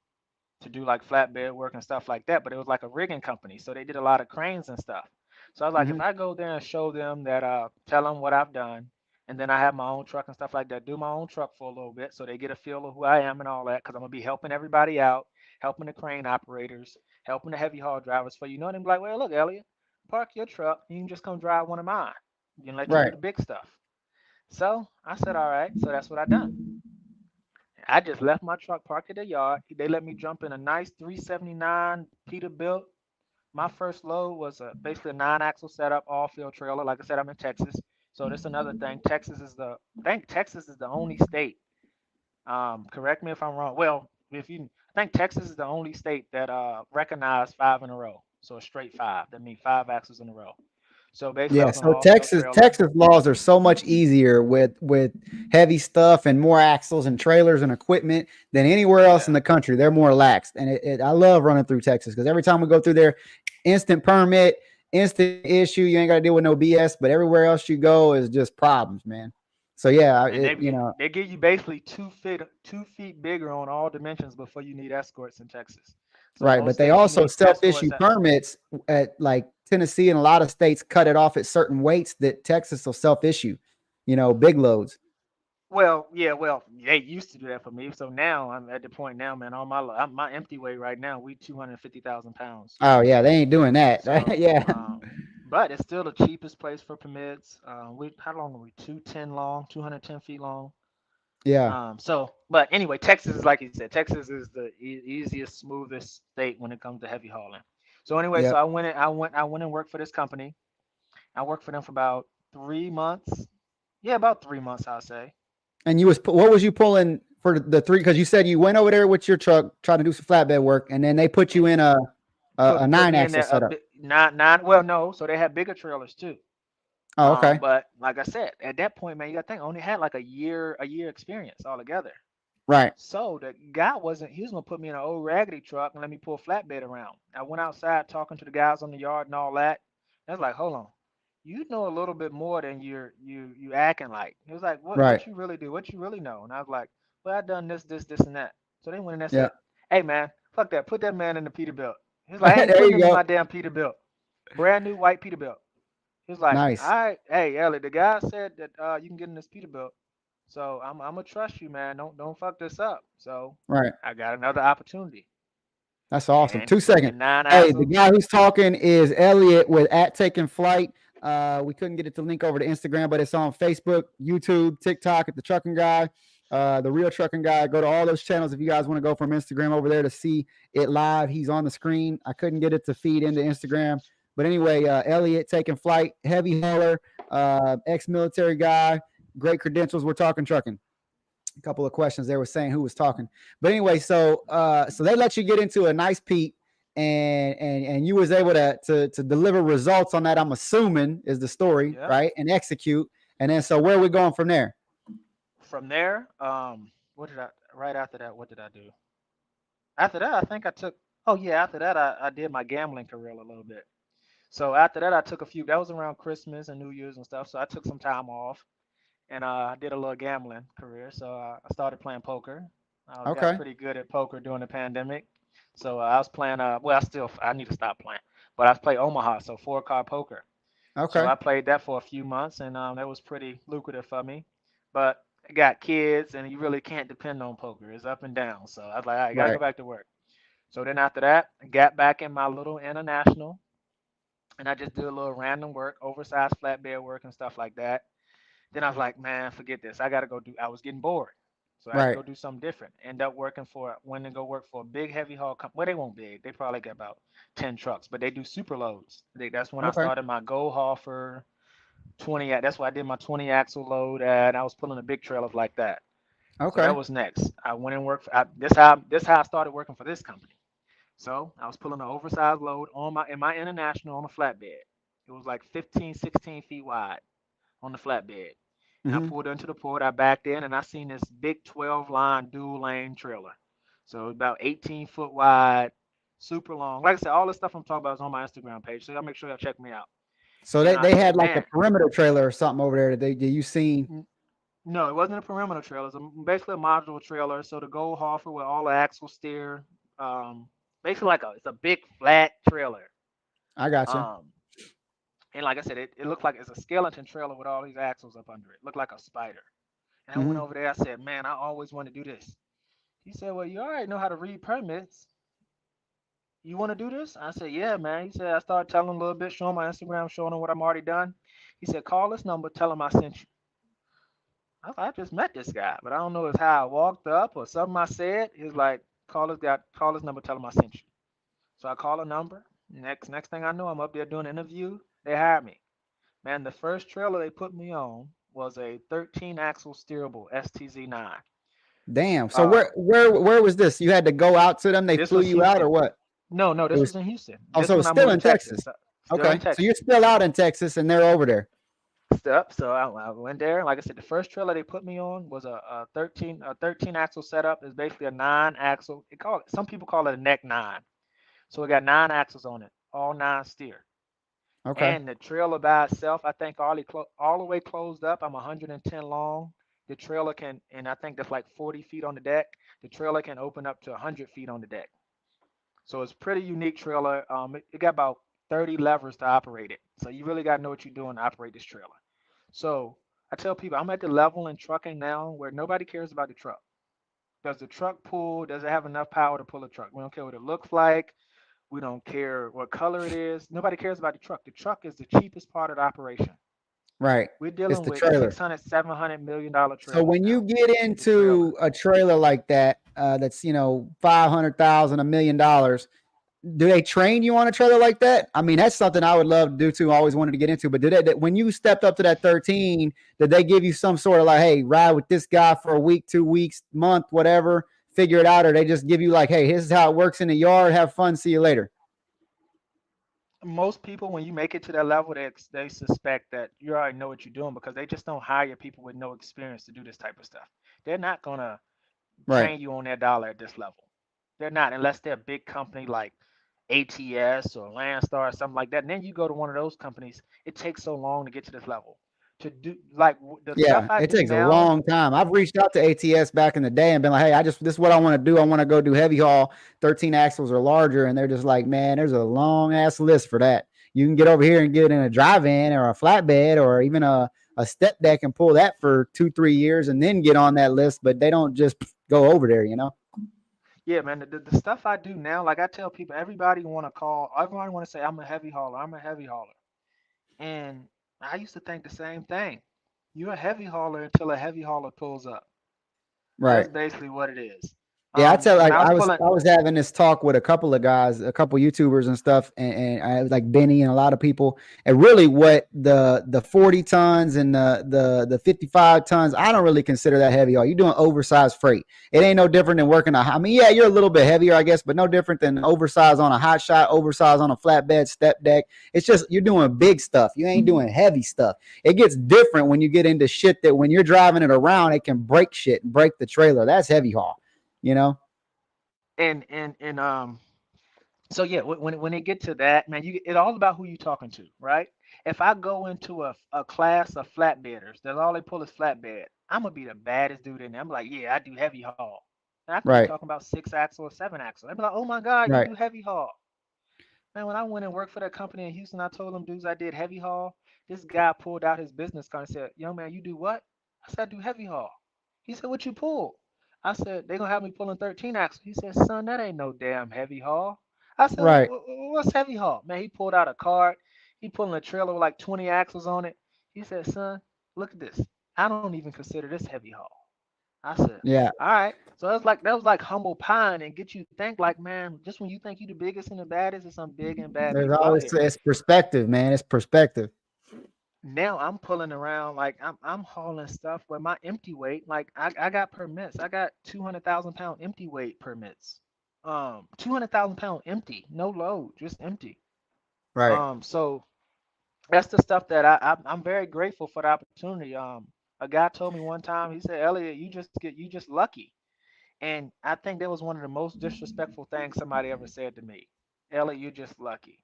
to do like flatbed work and stuff like that. But it was like a rigging company, so they did a lot of cranes and stuff. So I was like, if Hmm. I go there and show them that, tell them what I've done, and then I have my own truck and stuff like that, do my own truck for a little bit, so they get a feel of who I am and all that, because I'm gonna be helping everybody out, helping the crane operators, helping the heavy haul drivers. For you know, them like, well, look, Elliot, park your truck, you can just come drive one of mine. You can let you do Right. the big stuff. So I said, all right. So that's what I done. I just left my truck parked at the yard. They let me jump in a nice 379 Peterbilt. My first load was basically a nine-axle setup, all-field trailer. Like I said, I'm in Texas, so that's another thing. I think Texas is the only state. Correct me if I'm wrong. Well, if you, I think Texas is the only state that recognized five in a row. So a straight five. That means five axles in a row. So basically, I Yeah. was an So all-field trailer. Texas laws are so much easier with heavy stuff and more axles and trailers and equipment than anywhere else in Yeah. the country. They're more laxed, and I love running through Texas because every time we go through there, instant permit, instant issue. You ain't got to deal with no BS. But everywhere else you go is just problems, man. So yeah, And it you know they give you basically 2 feet bigger on all dimensions before you need escorts in Texas. So right. most But they states you also need self issue escorts at. permits at like Tennessee and a lot of states cut it off at certain weights that Texas will self issue. Big loads. Well, yeah, well, they used to do that for me. So now I'm at the point now, man. My empty weight right now, we 250,000 pounds. Oh yeah, they ain't doing that. So, Yeah, but it's still the cheapest place for permits. We how long are we? 210 long, 210 feet long. yeah, But anyway, Texas is like you said. Texas is the easiest, smoothest state when it comes to heavy hauling. So anyway, so yep. I went and worked for this company. I worked for them for about 3 months. Yeah, about 3 months, I'll say. And what was you pulling for the three? Because you said you went over there with your truck trying to do some flatbed work, and then they put you in a Put nine me in axle there setup. nine. Well, no, so they had bigger trailers too. Oh, okay, But like I said, at that point, man, you got to think I only had like a year experience altogether. right, So the guy wasn't. He was gonna put me in an old raggedy truck and let me pull flatbed around. I went outside talking to the guys on the yard and all that. I was like, hold on, you know a little bit more than you acting like. He was like, right. what you really do? What you really know? And I was like, well, I done this, and that. So they went in there and Yeah, said, hey man, fuck that, put that man in the Peterbilt. He's like, I ain't there putting you him in go. my damn Peterbilt, brand new white Peterbilt. He was like, all Nice, right, hey Ellie, the guy said that you can get in this Peterbilt. So I'm gonna trust you, man. Don't fuck this up. So right. I got another opportunity, That's awesome. and 2 seconds. and nine Hey, the axle. guy who's talking is Elliot with at Taking Flight. We couldn't get it to link over to Instagram, but it's on Facebook, YouTube, TikTok at the Trucking Guy, the Real Trucking Guy. Go to all those channels if you guys want to go from Instagram over there to see it live. He's on the screen. I couldn't get it to feed into Instagram, but anyway, Elliot Taking Flight, heavy hauler, ex-military guy, great credentials. We're talking trucking. A couple of questions they were saying who was talking, but anyway, so they let you get into a nice Pete, and you was able to deliver results on that. I'm assuming is the story, Yep. right? And execute, and then so where are we going from there? From there, what did I? Right after that, what did I do? After that, I think I took. Oh yeah, after that, I did my gambling career a little bit. So after that, I took a few. That was around Christmas and New Year's and stuff. So I took some time off, and I did a little gambling career. So I started playing poker. I got Okay, pretty good at poker during the pandemic. So I was playing. Well, I need to stop playing, but I played Omaha, so four card poker. So okay, I played that for a few months, and that was pretty lucrative for me. but I got kids, and you really can't depend on poker. It's up and down. So I was like, I gotta Right. go back to work. So then after that, I got back in my little international, and I just did a little random work, oversized flatbed work and stuff like that. Then I was like, man, forget this. I gotta go do. I was getting bored, so I had to Right. go do something different. End up working for went and go work for a big heavy haul company. Well, they won't big. They probably got about 10 trucks, but they do super loads. That's when I Okay. started my Gold Hoffer 20. That's why I did my 20 axle load, and I was pulling the big trailers like that. So that Okay. was next. I went and worked. This how I started working for this company. So I was pulling an oversized load on my in my international on a flatbed. It was like 15, 16 feet wide on the flatbed. And I Hmm. pulled into the port. I backed in and I seen this big 12 line dual lane trailer. So about 18-foot wide, super long. Like I said, all the stuff I'm talking about is on my Instagram page. So y'all make sure y'all check me out. So And I they said, had like a man, perimeter trailer or something over there that you seen. no, it wasn't a perimeter trailer. It's basically a modular trailer. So the Gold Hoffer with all the axle steer, um, basically it's a big flat trailer. I got you. Um, and like I said, it looked like it's a skeleton trailer with all these axles up under it. Looked like a spider. And I went Hmm. over there. I said, man, I always want to do this. He said, well, you already know how to read permits. You want to do this? I said, yeah, man. He said, I started telling him a little bit, showing my Instagram, showing him what I'm already done. He said, call this number, tell him I sent you. I just met this guy, but I don't know if how I walked up or something I said. He's like, call this number, tell him I sent you. So I call a number. Next thing I know, I'm up there doing an interview. They hired me. Man, the first trailer they put me on was a 13 axle steerable STZ9. Damn. So Uh, where was this? You had to go out to them. They this flew was you out or Houston. what? No, no, It this was. was in Houston. Oh, This so when it's I still moved to in Texas. Texas. Still in Okay. So you're Texas. still out in Texas and they're over there. Step. So I went there. Like I said, the first trailer they put me on was a 13 axle setup. It's basically a 9 axle. Some people call it a neck nine. So it got 9 axles on it, all 9 steer. Okay. And the trailer by itself, I think all the way closed up. I'm 110 long. The trailer can, and I think that's like 40 feet on the deck. The trailer can open up to 100 feet on the deck. So it's pretty unique trailer. It got about 30 levers to operate it. So you really got to know what you're doing to operate this trailer. So I tell people I'm at the level in trucking now where nobody cares about the truck. Does the truck pull? Does it have enough power to pull a truck? We don't care what it looks like. We don't care what color it is. Nobody cares about the truck. The truck is the cheapest part of the operation. Right. We're It's dealing the with trailer. 600, $700 million So trailers when now. you get It's the trailer. into a trailer like that, that's 500,000, $1 million, do they train you on a trailer like that? I mean, that's something I would love to do too. I always wanted to get into. But when you stepped up to that 13, did they give you some sort of like, hey, ride with this guy for a week, 2 weeks, month, whatever, figure it out, or they just give you like, hey, this is how it works in the yard. Have fun. See you later. Most people, when you make it to that level, they suspect that you already know what you're doing because they just don't hire people with no experience to do this type of stuff. They're not gonna Right. train you on their dollar at this level. They're not unless they're a big company like ATS or Landstar or something like that. And then you go to one of those companies, it takes so long to get to this level. To do like the stuff Yeah, I it do takes a now, long time. I've reached out to ATS back in the day and been like, hey, this is what I want to do. I want to go do heavy haul, 13 axles or larger. And they're just like, man, there's a long ass list for that. You can get over here and get in a dry van or a flatbed or even a step deck and pull that for 2, 3 years and then get on that list. But they don't just go over there. yeah, man, the stuff I do now, like I tell people, everybody want to say I'm a heavy hauler, I'm a heavy hauler. And I used to think the same thing. You're a heavy hauler until a heavy hauler pulls up. That's Right. basically what it is. Yeah, I tell When like I was I pulling, was having this talk with a couple of guys, a couple YouTubers and stuff, and I was like Benny and a lot of people, and really what the 40 tons and the 55 tons, I don't really consider that heavy haul. You're doing oversized freight. It ain't no different than working I mean, yeah, you're a little bit heavier, I guess, but no different than oversized on a hot shot, oversized on a flatbed, step deck. It's just you're doing big stuff. You ain't doing heavy stuff. It gets different when you get into shit that when you're driving it around, it can break shit and break the trailer. That's heavy haul. You know? and so yeah, when it get to that, man, it's all about who you talking to, right? If I go into a class of flatbedders, that all they pull is flatbed, I'm gonna be the baddest dude in there. I'm like, yeah, I do heavy haul. And I could be Right. talking about 6 axle or 7 axle. They'd be like, oh my God, you Right. do heavy haul. Man, when I went and worked for that company in Houston, I told them dudes I did heavy haul. This guy pulled out his business card and said, young man, you do what? I said, I do heavy haul. He said, what you pull? I said, they gonna have me pulling 13 axles. He said, son, that ain't no damn heavy haul. I said, Right. What's heavy haul? Man, he pulled out a card. He pulling a trailer with like 20 axles on it. He said, son, look at this. I don't even consider this heavy haul. I said, Yeah. all right. So that's like that was like humble pie and get you to think like, man, just when you think you the biggest and the baddest, there's some big and bad There's people out always here. it's perspective, man. It's perspective. Now I'm pulling around like I'm hauling stuff with my empty weight. Like I got permits. I got 200,000 pound empty weight permits. 200,000 pound empty, no load, just empty. Right. So that's the stuff that I'm very grateful for the opportunity. A guy told me one time, he said, Elliot, you just lucky. And I think that was one of the most disrespectful things somebody ever said to me. Elliot, you're just lucky.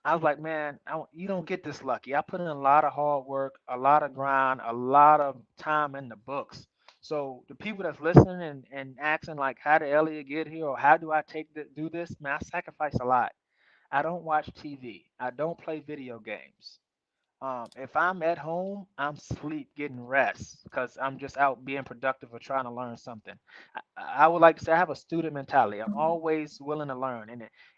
I was like, man, you don't get this lucky. I put in a lot of hard work, a lot of grind, a lot of time in the books. So the people that's listening and asking like, how did Elliot get here, or how do I do this? Man, I sacrifice a lot. I don't watch TV. I don't play video games. If I'm at home, I'm sleep, getting rest, because I'm just out being productive or trying to learn something. I would like to say I have a student mentality. I'm always willing to learn,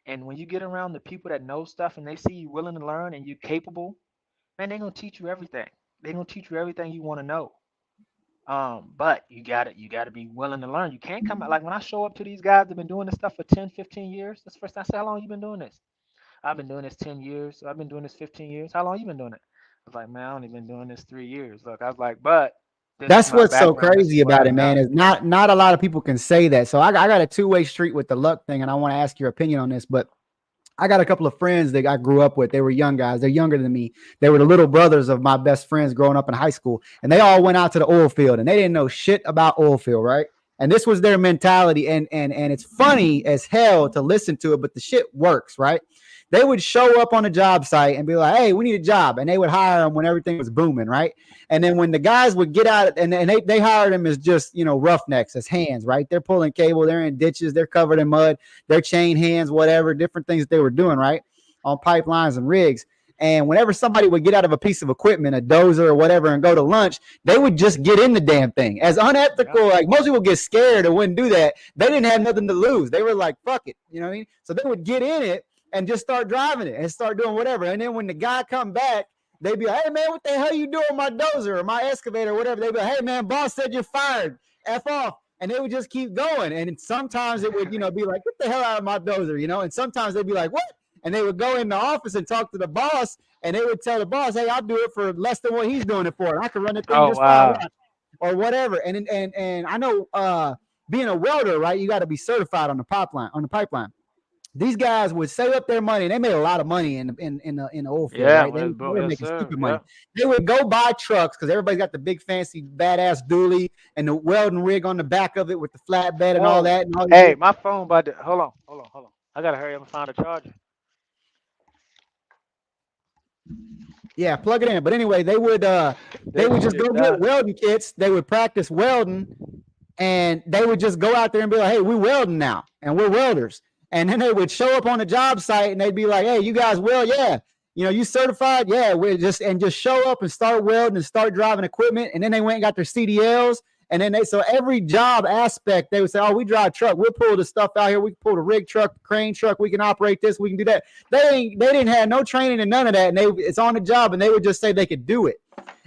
and when you get around the people that know stuff and they see you willing to learn and you're capable, man, they're gonna teach you everything. They're gonna teach you everything you want to know. But you gotta be willing to learn. You can't come out like when I show up to these guys that've been doing this stuff for 10, 15 years. That's the first time I say, how long you been doing this? I've been doing this 10 years. I've been doing this 15 years. How long you been doing it? I was like, man, I only been doing this 3 years. Look, I was like, but this is That's my what's so background. This is crazy what about it, I've man. done. Is not a lot of people can say that. So I got a two-way street with the luck thing, and I want to ask your opinion on this. But I got a couple of friends that I grew up with. They were young guys. They're younger than me. They were the little brothers of my best friends growing up in high school. And they all went out to the oil field and they didn't know shit about oil field, right? And this was their mentality. And it's funny as hell to listen to it, but the shit works, right? They would show up on a job site and be like, hey, we need a job. And they would hire them when everything was booming, right? And then when the guys would get out and they hired them as just, roughnecks, as hands, right? They're pulling cable, they're in ditches, they're covered in mud, they're chain hands, whatever, different things that they were doing, right? On pipelines and rigs. And whenever somebody would get out of a piece of equipment, a dozer or whatever, and go to lunch, they would just get in the damn thing. As unethical, like most people get scared and wouldn't do that. They didn't have nothing to lose. They were like, fuck it. You know what I mean? So they would get in it and just start driving it and start doing whatever. And then when the guy come back, they'd be like, hey, man, what the hell you doing with my dozer or my excavator or whatever? They'd be like, hey, man, boss said you're fired. F off. And they would just keep going. And sometimes it would, be like, get the hell out of my dozer, And sometimes they'd be like, what? And they would go in the office and talk to the boss, and they would tell the boss, hey, I'll do it for less than what he's doing it for. And I can run the thing Oh just fine wow. or whatever. And I know being a welder, right, you got to be certified on the pipeline. These guys would save up their money, and they made a lot of money in the oil field, Yeah, right? when They it's boom, were yes making sir. stupid money. Yeah. They would go buy trucks because everybody's got the big fancy badass dually and the welding rig on the back of it with the flatbed and all Whoa. that. And all Hey, my phone about to hold on. I gotta hurry up and find a charger. Yeah, plug it in. But anyway, they would This just go shit get done. welding kits. They would practice welding, and they would just go out there and be like, hey, we welding now, and we're welders. And then they would show up on the job site and they'd be like, hey, you guys weld? Yeah. You certified? Yeah. We just show up and start welding and start driving equipment. And then they went and got their CDLs. And then so every job aspect, they would say, oh, we drive a truck. We'll pull the stuff out here. We can pull the rig truck, the crane truck. We can operate this. We can do that. They didn't have no training and none of that. And it's on the job. And they would just say they could do it.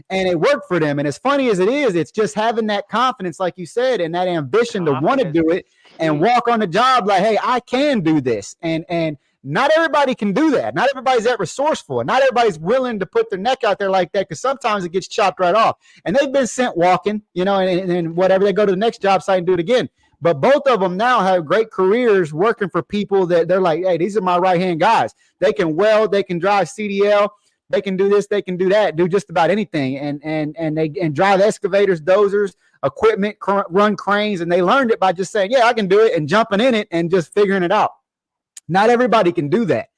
And it worked for them. And as funny as it is, it's just having that confidence, like you said, and that ambition to want to do it and walk on the job like, hey, I can do this. And not everybody can do that. Not everybody's that resourceful. And not everybody's willing to put their neck out there like that, because sometimes it gets chopped right off. And they've been sent walking, and whatever. They go to the next job site and do it again. But both of them now have great careers working for people that they're like, hey, these are my right-hand guys. They can weld. They can drive CDL. They can do this, they can do that, do just about anything, and they drive excavators, dozers, equipment, run cranes, and they learned it by just saying, yeah, I can do it, and jumping in it and just figuring it out. Not everybody can do that,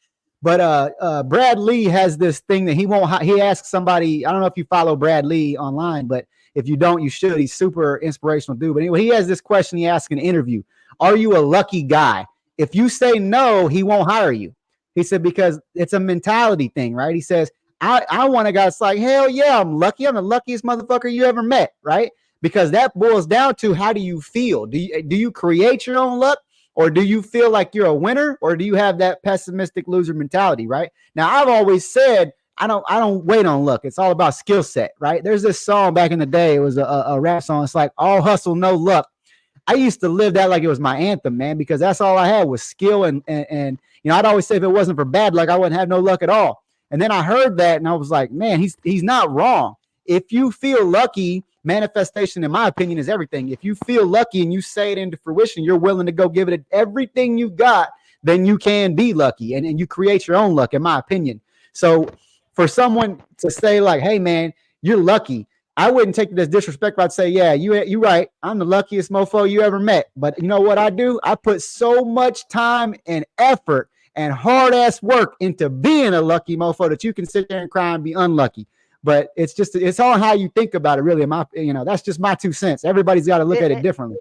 but Brad Lee has this thing that he asks somebody. I don't know if you follow Brad Lee online, but if you don't, you should. He's super inspirational dude. But anyway, he has this question he asks in an interview: are you a lucky guy? If you say no, he won't hire you. He said, because it's a mentality thing, right? He says, I want a guy that's like, hell yeah, I'm lucky. I'm the luckiest motherfucker you ever met, right? Because that boils down to how do you feel? Do you create your own luck, or do you feel like you're a winner, or do you have that pessimistic loser mentality, right? Now, I've always said I don't wait on luck. It's all about skill set, right? There's this song back in the day. It was a rap song. It's like all hustle, no luck. I used to live that like it was my anthem, man, because that's all I had was skill and I'd always say if it wasn't for bad luck, I wouldn't have no luck at all. And then I heard that and I was like, man, he's not wrong. If you feel lucky, manifestation, in my opinion, is everything. If you feel lucky and you say it into fruition, you're willing to go give it everything you got, then you can be lucky and you create your own luck, in my opinion. So for someone to say like, hey man, you're lucky, I wouldn't take it as disrespect. I'd say, yeah, you right. I'm the luckiest mofo you ever met. But you know what I do? I put so much time and effort and hard ass work into being a lucky mofo that you can sit there and cry and be unlucky. But it's all how you think about it, really. That's just my 2 cents. Everybody's got to look at it differently.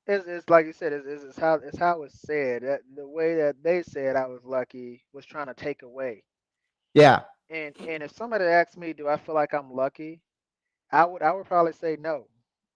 It's like you said, it's how it's said. That the way that they said I was lucky was trying to take away. Yeah. And if somebody asked me, do I feel like I'm lucky? I would probably say no.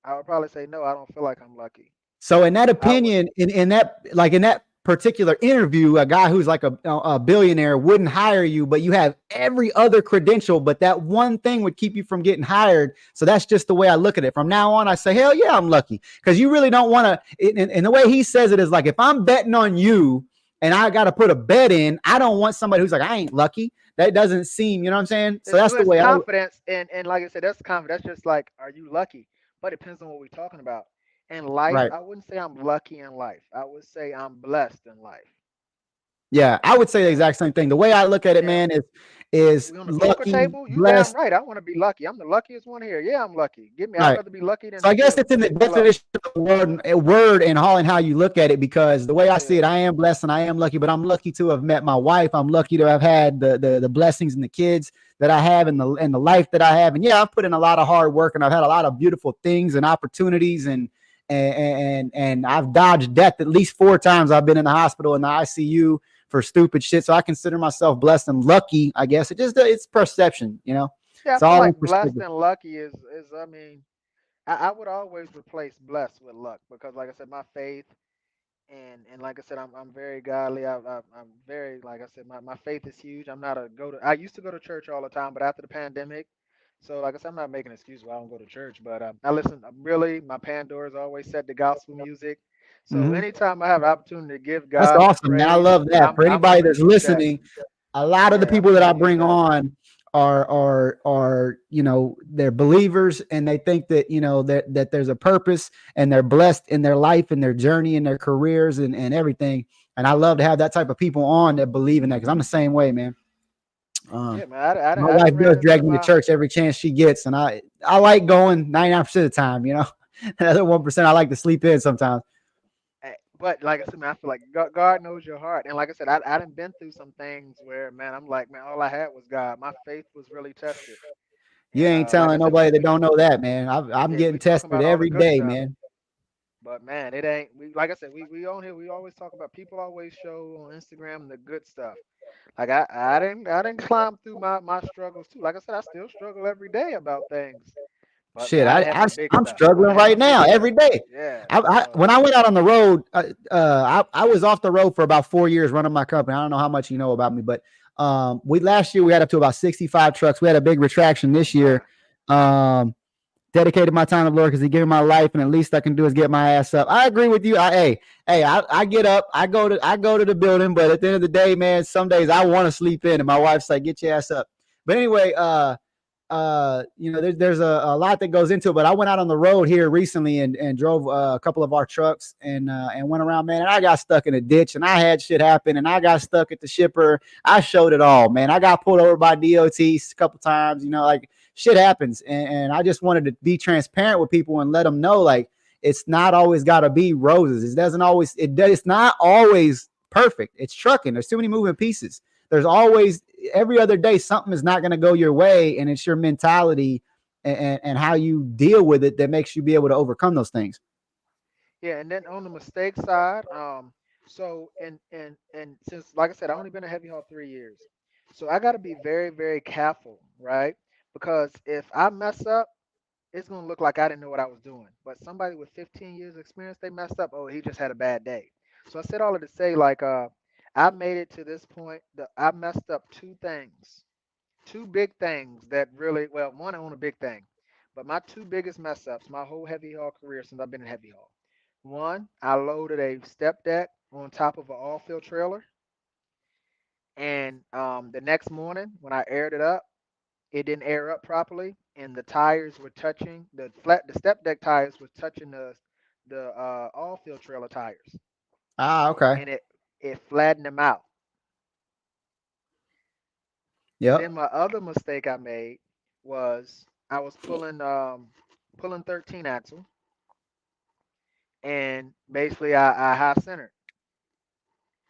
I would probably say no. I don't feel like I'm lucky. So in that opinion, in that particular interview, a guy who's like a billionaire wouldn't hire you, but you have every other credential, but that one thing would keep you from getting hired. So that's just the way I look at it. From now on, I say, hell yeah, I'm lucky. Because you really don't want to, and the way he says it is like, if I'm betting on you and I got to put a bet in, I don't want somebody who's like, I ain't lucky. That doesn't seem, you know what I'm saying? So that's the way confidence. And like I said, that's confidence. That's just like, are you lucky? But it depends on what we're talking about. In life, right. I wouldn't say I'm lucky in life. I would say I'm blessed in life. Yeah, I would say the exact same thing. The way I look at it, man, is we on the lucky, table. You blessed. damn right. I want to be lucky. I'm the luckiest one here. Yeah, I'm lucky. Give me. Right. I'd rather be lucky than. So I guess it's in the definition of the word and how you look at it. Because the way I see it, I am blessed and I am lucky. But I'm lucky to have met my wife. I'm lucky to have had the blessings and the kids that I have and the life that I have. And yeah, I've put in a lot of hard work and I've had a lot of beautiful things and opportunities and I've dodged death at least 4 times. I've been in the hospital in the ICU for stupid shit. So I consider myself blessed and lucky, I guess. It's perception, you know? Yeah, it's I feel all like blessed and lucky is I mean, I would always replace blessed with luck because like I said, my faith and like I said, I'm very godly. I'm very, like I said, my faith is huge. I used to go to church all the time, but after the pandemic, so like I said, I'm not making an excuse why I don't go to church, but I listen. Really, my Pandora's always set to gospel music. So anytime I have an opportunity to give God, that's awesome, praise, man. I love that. For anybody that's listening, a lot of the people that I bring on are they're believers and they think that that there's a purpose and they're blessed in their life and their journey and their careers and everything. And I love to have that type of people on that believe in that because I'm the same way, man. Man, my wife does drag me to church every chance she gets, and I like going 99% of the time. The other 1% I like to sleep in sometimes. But like I said, man, I feel like God knows your heart, and like I said, I done been through some things where, man, I'm like, man, all I had was God. My faith was really tested. You ain't telling nobody that don't know that, man. I'm getting tested every day, man. But man, it ain't. Like I said, we on here. We always talk about. People always show on Instagram the good stuff. Like I didn't climb through my struggles too. Like I said, I still struggle every day about things. But shit, man, I'm struggling right now every day. Yeah. When I went out on the road, I was off the road for about 4 years running my company. I don't know how much you know about me, but last year we had up to about 65 trucks. We had a big retraction this year. Dedicated my time to the Lord because He gave me my life, and the least I can do is get my ass up. I agree with you. I get up, I go to the building, but at the end of the day, man, some days I want to sleep in, and my wife's like, "Get your ass up." But anyway, there's a lot that goes into it. But I went out on the road here recently and drove a couple of our trucks and went around, man. And I got stuck in a ditch, and I had shit happen, and I got stuck at the shipper. I showed it all, man. I got pulled over by DOT a couple times, like. Shit happens, and I just wanted to be transparent with people and let them know, like, it's not always got to be roses. It's not always perfect. It's trucking. There's too many moving pieces. There's always every other day something is not going to go your way, and it's your mentality and how you deal with it that makes you be able to overcome those things. Yeah, and then on the mistake side, so and since like I said, I only been a heavy haul 3 years. So I got to be very, very careful, right? Because if I mess up, it's gonna look like I didn't know what I was doing. But somebody with 15 years experience, they messed up. Oh, he just had a bad day. So I said all of to say, like, I made it to this point that I messed up two things, two big things that really, well, one on a big thing, but my two biggest mess ups, my whole heavy haul career since I've been in heavy haul. One, I loaded a step deck on top of an all field trailer, and the next morning when I aired it up, it didn't air up properly, and the tires were touching the step deck tires was touching the all field trailer tires, Ah, okay. and it flattened them out. Then Yep. my other mistake I made was I was pulling 13 axle, and basically I high centered.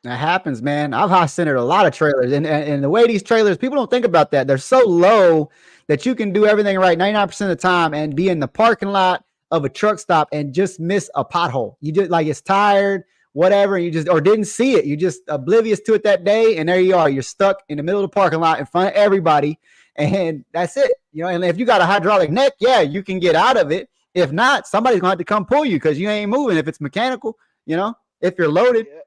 That happens, man. I've high centered a lot of trailers, and the way these trailers, people don't think about that. They're so low that you can do everything right 99% of the time and be in the parking lot of a truck stop and just miss a pothole. You just like it's tired, whatever, and you just or didn't see it. You're just oblivious to it that day, and there you are. You're stuck in the middle of the parking lot in front of everybody, and that's it. You know, and if you got a hydraulic neck, yeah, you can get out of it. If not, somebody's gonna have to come pull you because you ain't moving. If it's mechanical, you know, if you're loaded. Yeah.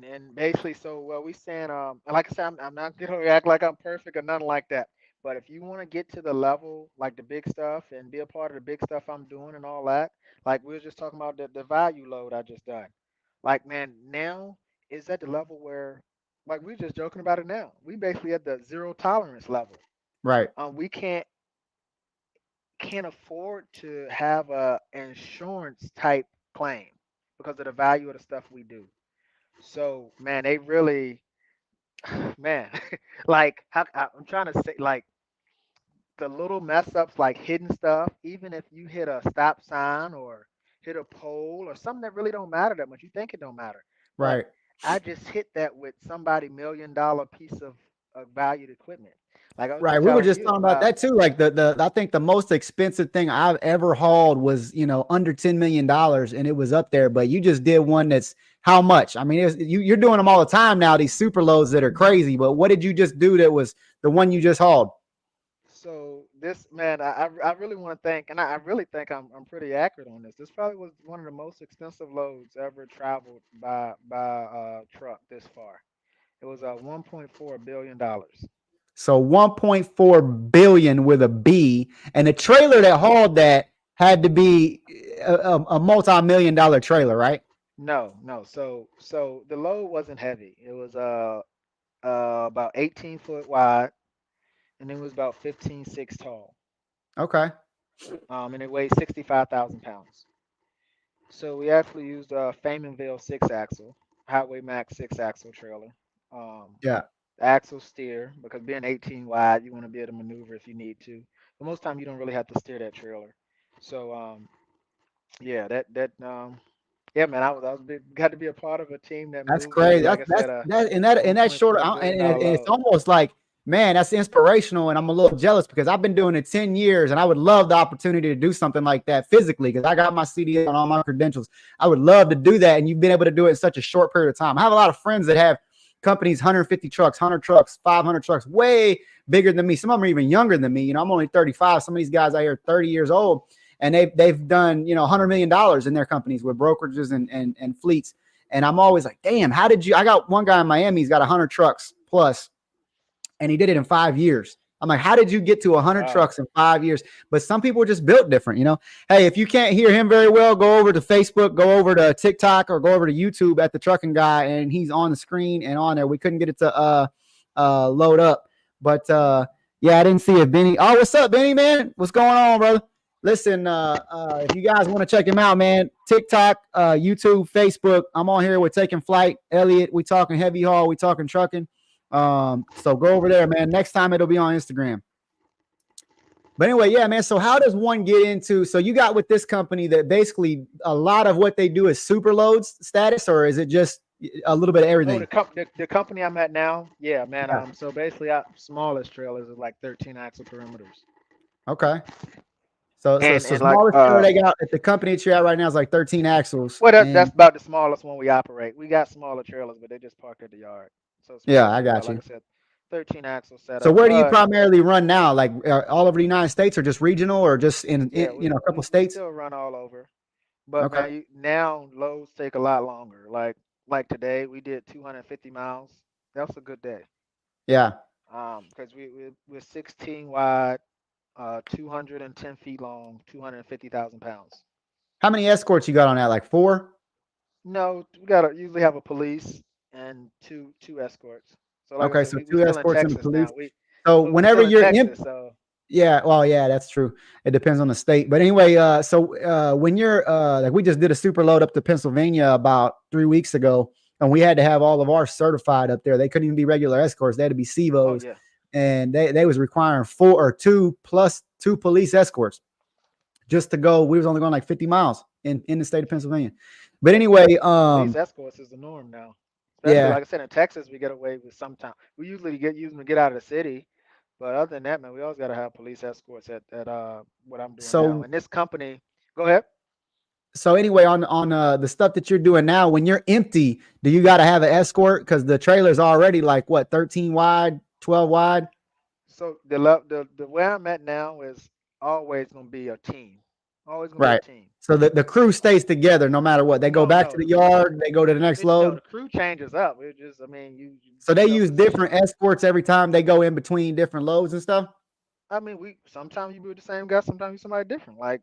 And basically, so well, we saying like I said, I'm not gonna act like I'm perfect or nothing like that. But if you want to get to the level like the big stuff and be a part of the big stuff I'm doing and all that, like we were just talking about the value load I just done. Like man, now is at the level where like we just joking about it now. We basically at the zero tolerance level. Right. We can't afford to have a insurance type claim because of the value of the stuff we do. So man, they really man, like I'm trying to say, like the little mess ups, like hidden stuff. Even if you hit a stop sign or hit a pole or something that really don't matter that much, you think it don't matter, but Right. I just hit that with somebody $1 million piece of valued equipment. Like I was Right. just We were telling just you talking about about. that too. Like the I think the most expensive thing I've ever hauled was, under $10 million and it was up there, but you just did one that's how much? I mean, you're doing them all the time now, these super loads that are crazy, but what did you just do that was the one you just hauled? So this man, I really want to thank, and I really think I'm pretty accurate on this. This probably was one of the most expensive loads ever traveled by truck this far. It was 1.4 billion dollars. So 1.4 billion with a B, and the trailer that hauled that had to be a multi-million dollar trailer, right? No, no. So the load wasn't heavy. It was about 18 foot wide, and it was about 15.6 tall. Okay. And it weighed 65,000 pounds. So we actually used a Faymanville six axle, Highway Max six axle trailer. Um, Yeah. Axle steer because being 18 wide, you want to be able to maneuver if you need to. But most time you don't really have to steer that trailer. So yeah, yeah, man, got to be a part of a team that That's moved through, crazy. like That's I that's said, a that and that short 1.4 and, billion and dollar it's load. almost like, man, that's inspirational, and I'm a little jealous because I've been doing it 10 years and I would love the opportunity to do something like that physically because I got my CDL and all my credentials. I would love to do that, and you've been able to do it in such a short period of time. I have a lot of friends that have companies, 150 trucks, 100 trucks, 500 trucks, way bigger than me. Some of them are even younger than me. I'm only 35. Some of these guys out here are 30 years old, and they've done $100 million in their companies with brokerages and fleets. And I'm always like, damn, how did you? I got one guy in Miami, he's got 100 trucks plus, and he did it in 5 years. I'm like, how did you get to 100 Wow. trucks in 5 years? But some people are just built different, Hey, if you can't hear him very well, go over to Facebook, go over to TikTok, or go over to YouTube at the Trucking Guy, and he's on the screen and on there. We couldn't get it to load up, but yeah, I didn't see it. Benny, oh, what's up, Benny, man? What's going on, brother? Listen, if you guys want to check him out, man, TikTok, YouTube, Facebook, I'm on here with Taking Flight, Elliot. We talking heavy haul, we talking trucking. So go over there, man. Next time it'll be on Instagram. But anyway, yeah, man. So how does one get into? So you got with this company that basically a lot of what they do is super loads status, or is it just a little bit of Oh, everything? the company I'm at now, yeah, man. Yeah. So basically, our smallest trailers is like 13 axle perimeters. Okay. So And like smallest trailer they got at the company that you're at right now is like 13 axles. well, that's And about the smallest one we operate. We got smaller trailers, but they just parked at the yard. So yeah, smallest I we got, got like you. I said, 13 axle setup. So where do you But primarily run now? Like all over the United States, or just regional, or just in yeah, you know, a couple we states? still run all over. But Okay. man, now loads take a lot longer. Like today, we did 250 miles. That's a good day. Yeah. Because we're 16 wide, 210 feet long, 250,000 pounds. How many escorts you got on that? Like 4? No, we gotta usually have a police and two escorts. So like I Okay, said, so we 2 still in escorts and a Texas police. now. We So but we whenever still in you're in, Texas, so yeah, well, yeah, that's true. It depends on the state. But anyway, when you're like we just did a super load up to Pennsylvania about 3 weeks ago, and we had to have all of ours certified up there. They couldn't even be regular escorts, they had to be oh CVOs, yeah. and they was requiring 4 or 2 plus 2 police escorts just to go. We was only going like 50 miles in the state of Pennsylvania. But Yeah, anyway, police escorts is the norm now. Especially yeah. like I said, in Texas, we get away with sometimes. We usually use them to get out of the city, but other than that, man, we always gotta have police escorts at what I'm doing now. So And this company, go ahead. so anyway, on the stuff that you're doing now, when you're empty, do you got to have an escort? Because the trailer's already like what, 13 wide, 12 wide? So the where I'm at now is always gonna be a team. Always gonna be a Right. team. So the crew stays together no matter what. They go No, back to no, the yard, they go to the next no. load. The crew changes up. It just, I mean, So they you know, use because different escorts every time they go in between different loads and stuff. I mean, we sometimes you be with the same guy, sometimes you somebody different. Like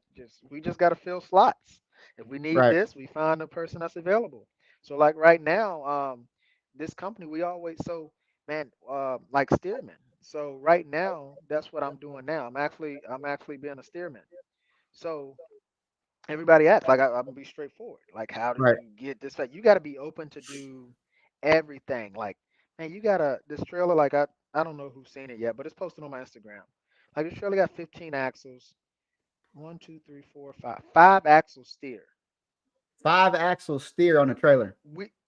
we just gotta fill slots. If we need Right. this, we find the person that's available. So like right now, this company we always man, like steerman. So right now, that's what I'm doing now. I'm actually being a steerman. So everybody asks, like I'm gonna be straightforward. Like, how do Right. you get this? Like, you got to be open to do everything. Like, man, you gotta this trailer. Like, I don't know who's seen it yet, but it's posted on my Instagram. Like, this trailer got 15 axles. One, two, three, four, five. Five axle steer. 5 axle steer on the trailer.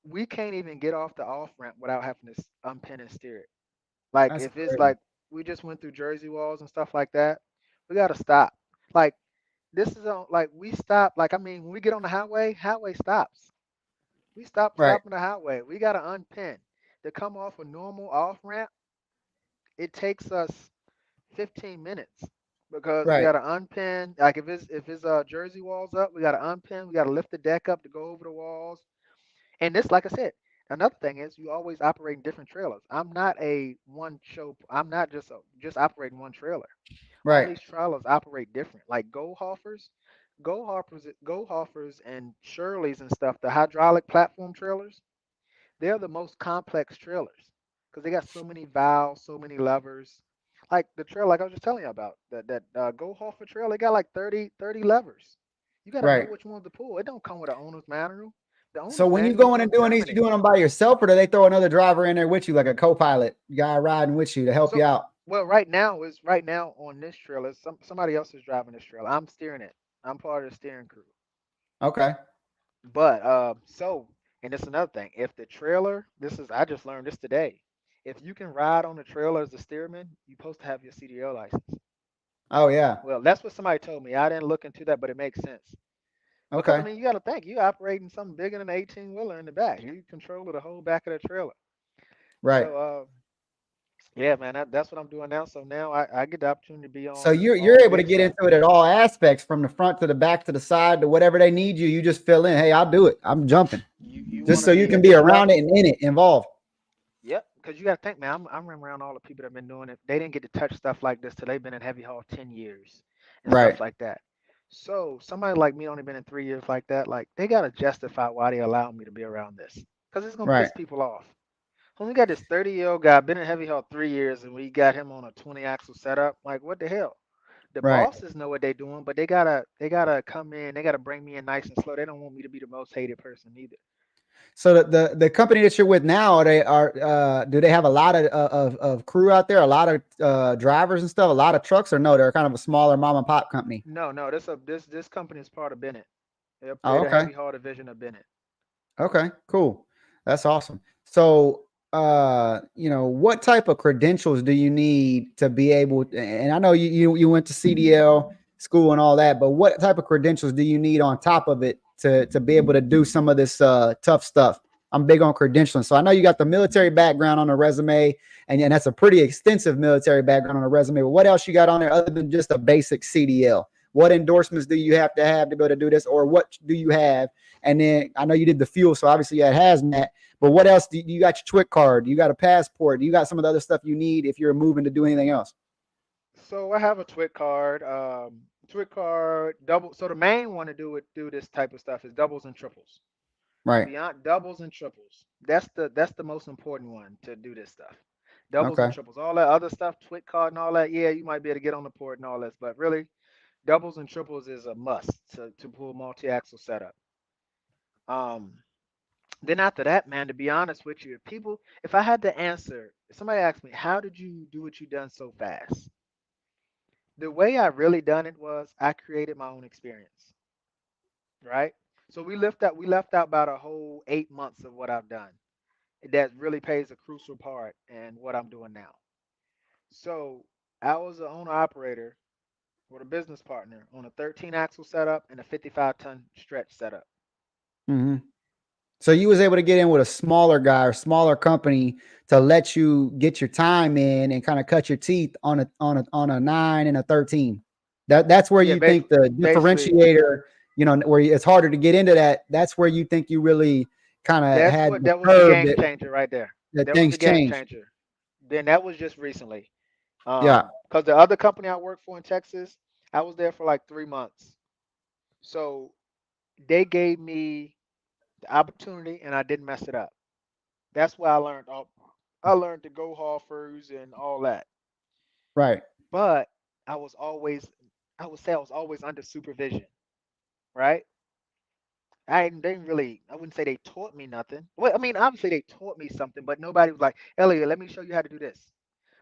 We can't even get off the off ramp without having to unpin and steer it. Like, That's if it's crazy. like we just went through Jersey walls and stuff like that, we gotta stop. Like, this is on. Like, we stop. Like, I mean, when we get on the highway stops. We Right. stopping the highway. We got to unpin. To come off a normal off ramp, it takes us 15 minutes because we Right. got to unpin. Like if it's Jersey walls up, we got to unpin. We got to lift the deck up to go over the walls. And this, like I said, another thing is you always operating different trailers. I'm not a one show. I'm not just operating one trailer. All Right. these trailers operate different. Like Go Hoffers, and Shirley's and stuff. The hydraulic platform trailers. They're the most complex trailers because they got so many valves, so many levers. Like the trail, like I was just telling you about, that Go Hoffer trail, they got like 30 levers. You got to know Right. which ones to pull. It don't come with an owner's manual. The So owner's when you manual going and from doing these, you Germany. doing them by yourself, or do they throw another driver in there with you, like a co-pilot guy riding with you to help you So, out? well, right now on this trailer, somebody else is driving this trailer. I'm steering it. I'm part of the steering crew. Okay. But and that's another thing. If the trailer, I just learned this today. If you can ride on the trailer as a steerman, you're supposed to have your CDL license. Oh yeah. Well, that's what somebody told me. I didn't look into that, but it makes sense. Because I Okay. mean, you got to think you're operating something bigger than an 18 wheeler in the back. You control the whole back of the trailer. Right. So yeah, man, that's what I'm doing now. So now I get the opportunity to be So on you're all able to big get stuff. into it at all aspects, from the front to the back to the side to whatever they need you. You just fill in. Hey, I'll do it. I'm jumping. You Just want so to you be can at be this around it level? and in it, involved. Yep, because you got to think, man. I'm running around all the people that have been doing it. They didn't get to touch stuff like this till they've been in heavy haul 10 years and Right. stuff like that. So somebody like me only been in 3 years like that. Like they gotta justify why they allow me to be around this, because it's gonna Right. piss people off. When we got this 30-year-old guy been in heavy haul 3 years and we got him on a 20 axle setup, like what the hell? The Right. bosses know what they're doing, but they gotta come in. They gotta bring me in nice and slow. They don't want me to be the most hated person either. So the company that you're with now, do they have a lot of crew out there, a lot of drivers and stuff, a lot of trucks, or no? They're kind of a smaller mom and pop company. No, no, this company is part of Bennett. They're Oh, the okay. heavy haul division of Bennett. Okay, cool. That's awesome. So, what type of credentials do you need to be able and I know you went to CDL school and all that, but what type of credentials do you need on top of it to be able to do some of this tough stuff I'm big on credentialing. So I know you got the military background on the resume, and that's a pretty extensive military background on the resume. But what else you got on there other than just a basic CDL? What endorsements do you have to be able to do this, or what do you have? And then I know you did the fuel, so obviously you had hazmat. But what else? Do you got your TWIC card? You got a passport? You got some of the other stuff you need if you're moving to do anything else? So I have a TWIC card, double. So the main one to do this type of stuff is doubles and triples. Right. Beyond doubles and triples, that's the most important one to do this stuff. Doubles and Okay. triples, all that other stuff, TWIC card and all that. Yeah, you might be able to get on the port and all this, but really, doubles and triples is a must to pull multi-axle setup. Um, then after that, man, to be honest with you, if I had to answer, if somebody asked me, how did you do what you done so fast? The way I really done it was I created my own experience, right? So we left out about a whole 8 months of what I've done. That really plays a crucial part in what I'm doing now. So I was an owner operator with a business partner on a 13 axle setup and a 55-ton stretch setup. Mm-hmm. So you was able to get in with a smaller guy or smaller company to let you get your time in and kind of cut your teeth on a 9 and a 13. That's where Yeah, you think the basically differentiator, where it's harder to get into that. That's where you think you really kind of that's had what the that was the curve game that, changer right there. that That was things the game changed. changer. Then that was just recently. Yeah. Because the other company I worked for in Texas, I was there for like 3 months. So they gave me the opportunity and I didn't mess it up. That's why I learned the go offers and all that. Right. But I was always I would say I was always under supervision, right? I wouldn't say they taught me nothing. Well, I mean, obviously they taught me something, but nobody was like, Elliot, let me show you how to do this.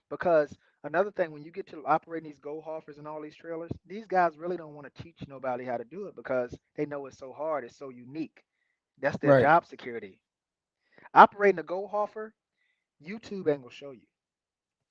Because another thing, when you get to operating these go hoffers and all these trailers, these guys really don't want to teach nobody how to do it because they know it's so hard, it's so unique. That's their Right. job security. Operating a go hoffer, YouTube ain't gonna show you.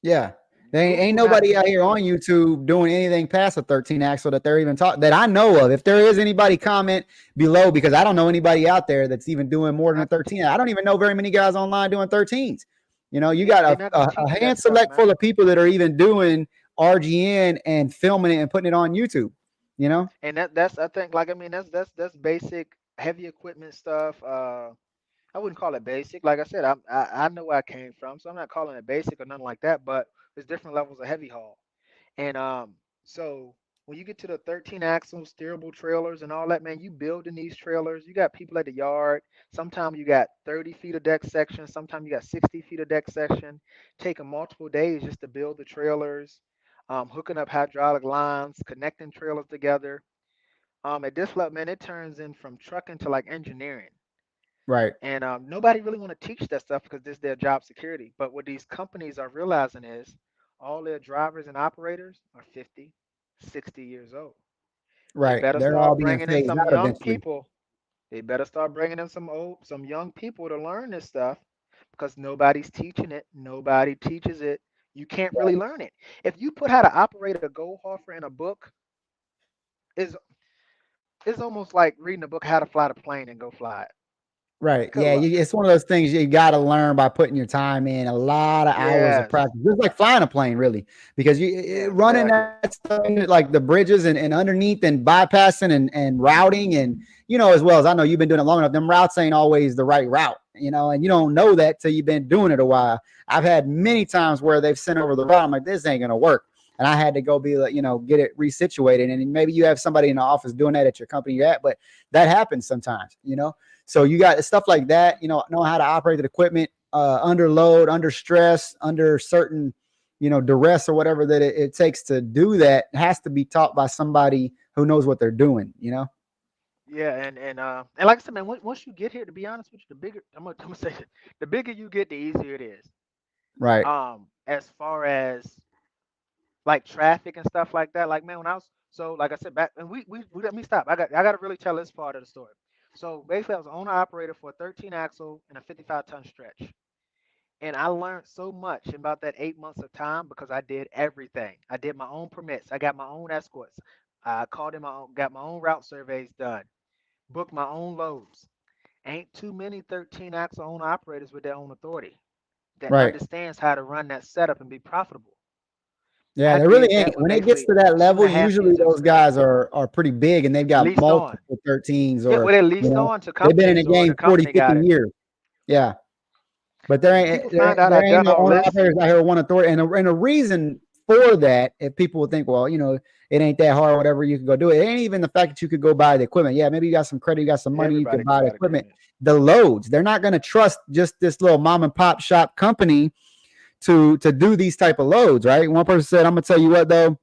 Yeah. They ain't Google not nobody gonna out here show on you. YouTube doing anything past a 13 axle that they're even talking that I know of. If there is anybody, comment below because I don't know anybody out there that's even doing more than I, a 13. I don't even know very many guys online doing 13s. You yeah, they're got not a, gonna a teach you that hand stuff, select full man. of people that are even doing RGN and filming it and putting it on YouTube, you know? And that's I think like I mean that's basic heavy equipment stuff. I wouldn't call it basic. Like I said, I know where I came from, so I'm not calling it basic or nothing like that. But there's different levels of heavy haul. And so when you get to the 13 axle steerable trailers and all that, man, you building these trailers. You got people at the yard. Sometimes you got 30 feet of deck section. Sometimes you got 60 feet of deck section. Taking multiple days just to build the trailers, hooking up hydraulic lines, connecting trailers together. At this level, man, it turns in from trucking to like engineering. Right. And nobody really want to teach that stuff because this is their job security. But what these companies are realizing is all their drivers and operators are 50, 60 years old. They Right. better They're all start being bringing in phased some out young eventually. people. They better start bringing in some young people to learn this stuff because nobody's teaching it. Nobody teaches it. You can't really learn it. If you put how to operate a go hoffer in a book, is it's almost like reading a book how to fly the plane and go fly it. Right. Good Yeah. luck. It's one of those things you got to learn by putting your time in, a lot of hours of Yes. practice, just like flying a plane, really, because Yeah, running exactly. that stuff, like the bridges and underneath and bypassing and routing. And, as well as I know you've been doing it long enough, them routes ain't always the right route, and you don't know that till you've been doing it a while. I've had many times where they've sent over the route. I'm like, this ain't going to work. And I had to go be like, get it resituated. And maybe you have somebody in the office doing that at your company you're at, but that happens sometimes. So you got stuff like that, know how to operate the equipment under load, under stress, under certain, duress or whatever that it takes to do that has to be taught by somebody who knows what they're doing. Yeah, and like I said, man, once you get here, to be honest with you, the bigger I'm gonna say it, the bigger you get, the easier it is. Right. As far as like traffic and stuff like that, like man, when I was so like I said back, and we let me stop. I got to really tell this part of the story. So basically, I was an owner operator for a 13 axle and a 55-ton stretch, and I learned so much in about that 8 months of time because I did everything. I did my own permits. I got my own escorts. I called in got my own route surveys done, booked my own loads. Ain't too many 13 axle owner operators with their own authority that Right. understands how to run that setup and be profitable. Yeah, I they really did ain't. that with When it gets basically to that two and level, a half usually years of those experience. guys are pretty big and they've got Leased on. multiple 13s Yeah, or, well, they're leased know, on to they've been in companies the or the game 40, company 50 got it. years. Yeah. But When people find out there I ain't done no all owner this, operators out here with one authority. And a reason for that, if people would think, well, it ain't that hard, whatever, you can go do it. It ain't even the fact that you could go buy the equipment. Yeah, maybe you got some credit, you got some money, you everybody can can buy the buy the equipment. equipment. The loads, they're not going to trust just this little mom and pop shop company to do these type of loads, right? One person said, I'm gonna tell you what though,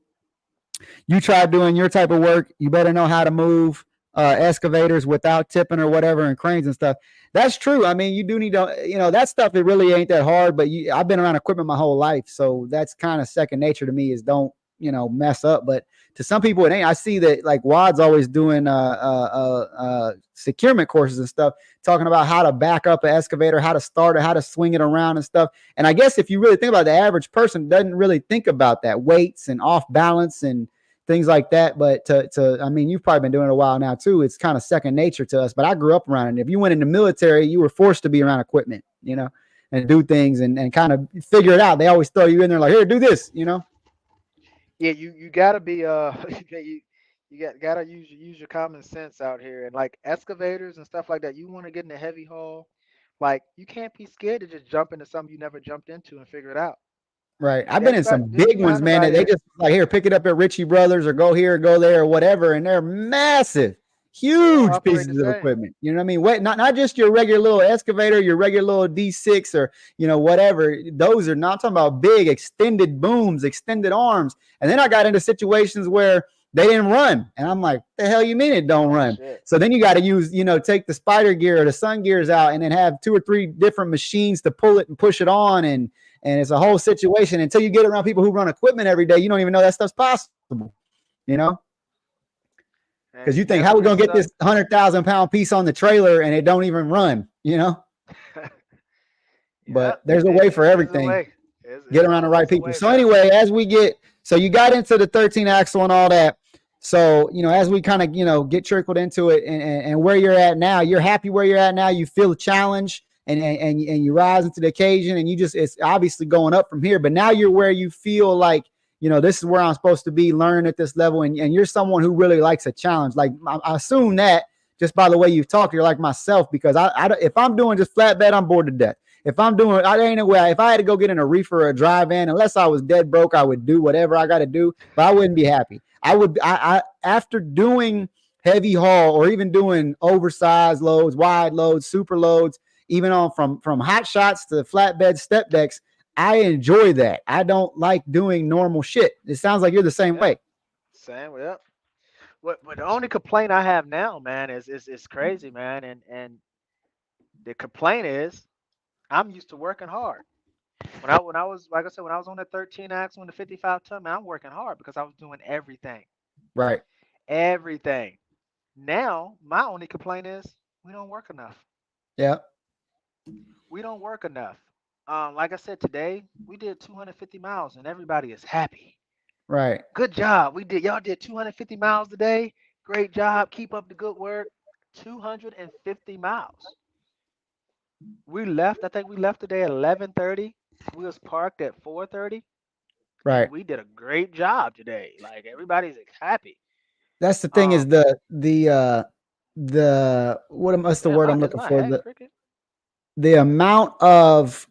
you try doing your type of work, you better know how to move excavators without tipping or whatever, and cranes and stuff. That's true. I mean, you do need to, that stuff, it really ain't that hard, but I've been around equipment my whole life. So that's kind of second nature to me, is don't, mess up. But to some people it ain't. I see that like Wad's always doing securement courses and stuff, talking about how to back up an excavator, how to start it, how to swing it around and stuff. And I guess if you really think about it, the average person doesn't really think about that, weights and off balance and things like that. But I mean, you've probably been doing it a while now too. It's kind of second nature to us, but I grew up around it. If you went in the military, you were forced to be around equipment, and do things and kind of figure it out. They always throw you in there like, here, do this, Yeah, you gotta be you gotta use your common sense out here, and like excavators and stuff like that. You want to get in a heavy haul, like you can't be scared to just jump into something you never jumped into and figure it out. Right. I've been in Everybody, some you'll big ones, find man, that somebody they that just like, here, pick it up at Ritchie Brothers or go here, go there or whatever. And they're massive, they all huge operate the pieces of same. equipment. You know what I mean? Wait, not just your regular little excavator, your regular little D6 or, whatever. Those are not, I'm talking about big extended booms, extended arms. And then I got into situations where they didn't run. And I'm like, the hell you mean it don't Oh run? shit. So then you got to use, take the spider gear or the sun gears out and then have 2 or 3 different machines to pull it and push it on. And it's a whole situation. Until you get around people who run equipment every day, you don't even know that stuff's possible, because you think, Never how we get going to get stuck. this 100,000-pound piece on the trailer and it don't even run, but there's a way for everything. Get around the right people. So anyway, so you got into the 13 axle and all that. So, as we kind of, get trickled into it and where you're at now, you're happy where you're at now. You feel the challenge and you rise into the occasion, and it's obviously going up from here, but now you're where you feel like, this is where I'm supposed to be, learning at this level. And you're someone who really likes a challenge. Like I assume that just by the way you've talked, you're like myself, because if I'm doing just flatbed, I'm bored to death. If I'm doing, I ain't no way. If I had to go get in a reefer or a drive in, unless I was dead broke, I would do whatever I got to do, but I wouldn't be happy. I after doing heavy haul or even doing oversized loads, wide loads, super loads, even on from hot shots to flatbed step decks, I enjoy that. I don't like doing normal shit. It sounds like you're the same way. Same. Yep. But the only complaint I have now, man, is crazy, man. And the complaint is I'm used to working hard. When I was like I said, when I was on the 13 axle and the 55 ton, man, I'm working hard because I was doing everything. Right. Everything. Now, my only complaint is we don't work enough. Yeah. We don't work enough. Like I said, today we did 250 miles and everybody is happy. Right. Good job. Y'all did 250 miles today. Great job. Keep up the good work. 250 miles. I think we left today at 11:30. We was parked at 4:30. Right. And we did a great job today. Like everybody's happy. That's the thing, is what's the word I'm looking for? The amount of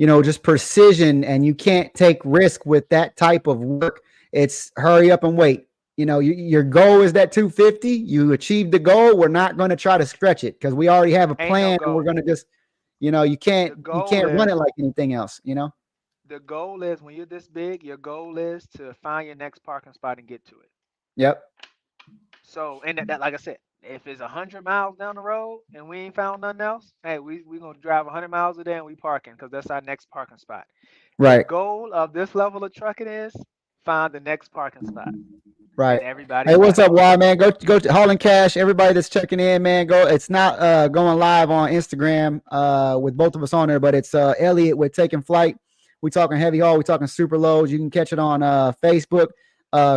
just precision, and you can't take risk with that type of work. It's hurry up and wait. Your goal is that 250. You achieved the goal. We're not going to try to stretch it because we already have a plan, and we're going to just, you can't run it like anything else. The goal is, when you're this big, your goal is to find your next parking spot and get to it. Yep. So, and that like I said, if it's 100 miles down the road and we ain't found nothing else, hey, we gonna drive 100 miles a day and we parking because that's our next parking spot. Right. The goal of this level of trucking is find the next parking spot. Right. And everybody. Hey, what's up, Wild Man? Go to Hauling Cash. Everybody that's checking in, man. Go. It's not going live on Instagram with both of us on there, but it's Elliot with Taking Flight. We talking heavy haul. We talking super loads. You can catch it on Facebook.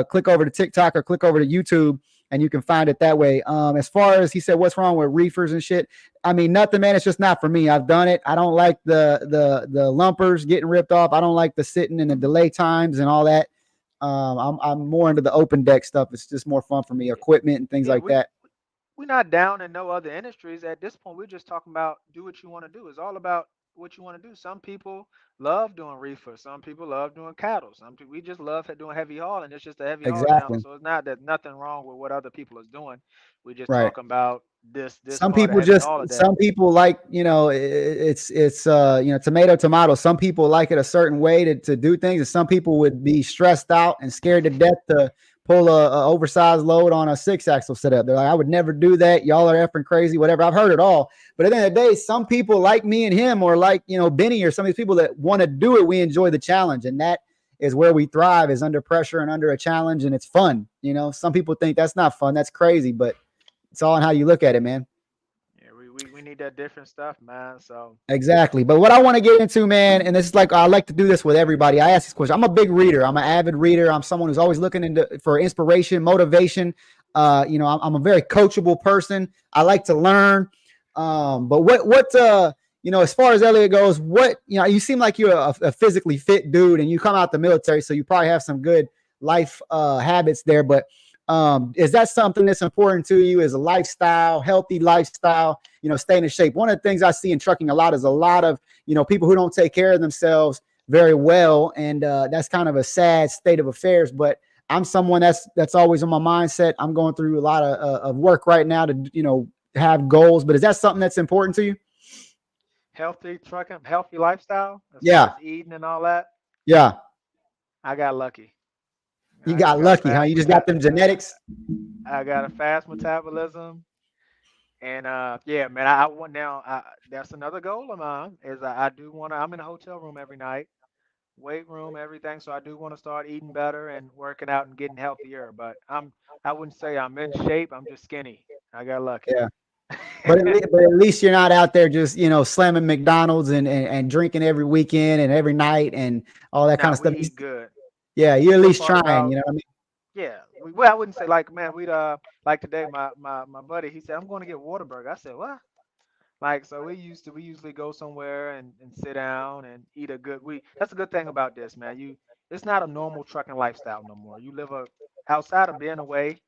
Click over to TikTok or click over to YouTube and you can find it that way. As far as he said, what's wrong with reefers and shit? I mean, nothing, man. It's just not for me. I've done it. I don't like the lumpers getting ripped off. I don't like the sitting and the delay times and all that. I'm more into the open deck stuff. It's just more fun for me, equipment and things Yeah, like that. we're not down in no other industries. At this point, we're just talking about do what you want to do. It's all about what you want to do. Some people love doing reefer. Some people love doing cattle. Some people, we just love doing heavy hauling. It's just a heavy haul channel. Exactly. So it's not that nothing wrong with what other people is doing. We're just Right. talking about this Some part of people heavy just, haul that. some people like, it's tomato. Some people like it a certain way to do things. And some people would be stressed out and scared to death to pull a oversized load on a 6-axle setup. They're like, I would never do that. Y'all are effing crazy, whatever. I've heard it all. But at the end of the day, some people like me and him, or like, Benny, or some of these people that want to do it, we enjoy the challenge. And that is where we thrive, is under pressure and under a challenge. And it's fun. Some people think that's not fun. That's crazy, but it's all on how you look at it, man. Yeah, we need that different stuff, man. So exactly. But what I want to get into, man, and this is like, I like to do this with everybody. I ask this question. I'm a big reader. I'm an avid reader. I'm someone who's always looking for inspiration, motivation. I'm a very coachable person. I like to learn. But what as far as Elliot goes, you seem like you're a physically fit dude, and you come out the military, so you probably have some good life habits there. But is that something that's important to you, as a lifestyle, healthy lifestyle, staying in shape? One of the things I see in trucking a lot is a lot of, people who don't take care of themselves very well. And that's kind of a sad state of affairs. But I'm someone that's always on my mindset. I'm going through a lot of work right now to, have goals. But is that something that's important to you? healthy trucking, healthy lifestyle, as Yeah. far as eating and all that. Yeah. I got lucky. You I got just lucky, a huh? fast You just got them genetics. I got a fast metabolism, and yeah, man, I want now. That's another goal of mine. Is I do want to. I'm in a hotel room every night, weight room, everything. So I do want to start eating better and working out and getting healthier. But I wouldn't say I'm in shape. I'm just skinny. I got lucky. Yeah. But at least you're not out there just, slamming McDonald's and drinking every weekend and every night and all that kind of stuff. We eat good. Yeah, you're at Good least part trying, about- you know what I mean? Yeah, well, I wouldn't say like, man, we'd like today, my buddy, he said I'm going to get Whataburger. I said, what? Like, so we usually go somewhere and sit down and eat a good. That's a good thing about this, man. It's not a normal trucking lifestyle no more. You live outside of being away,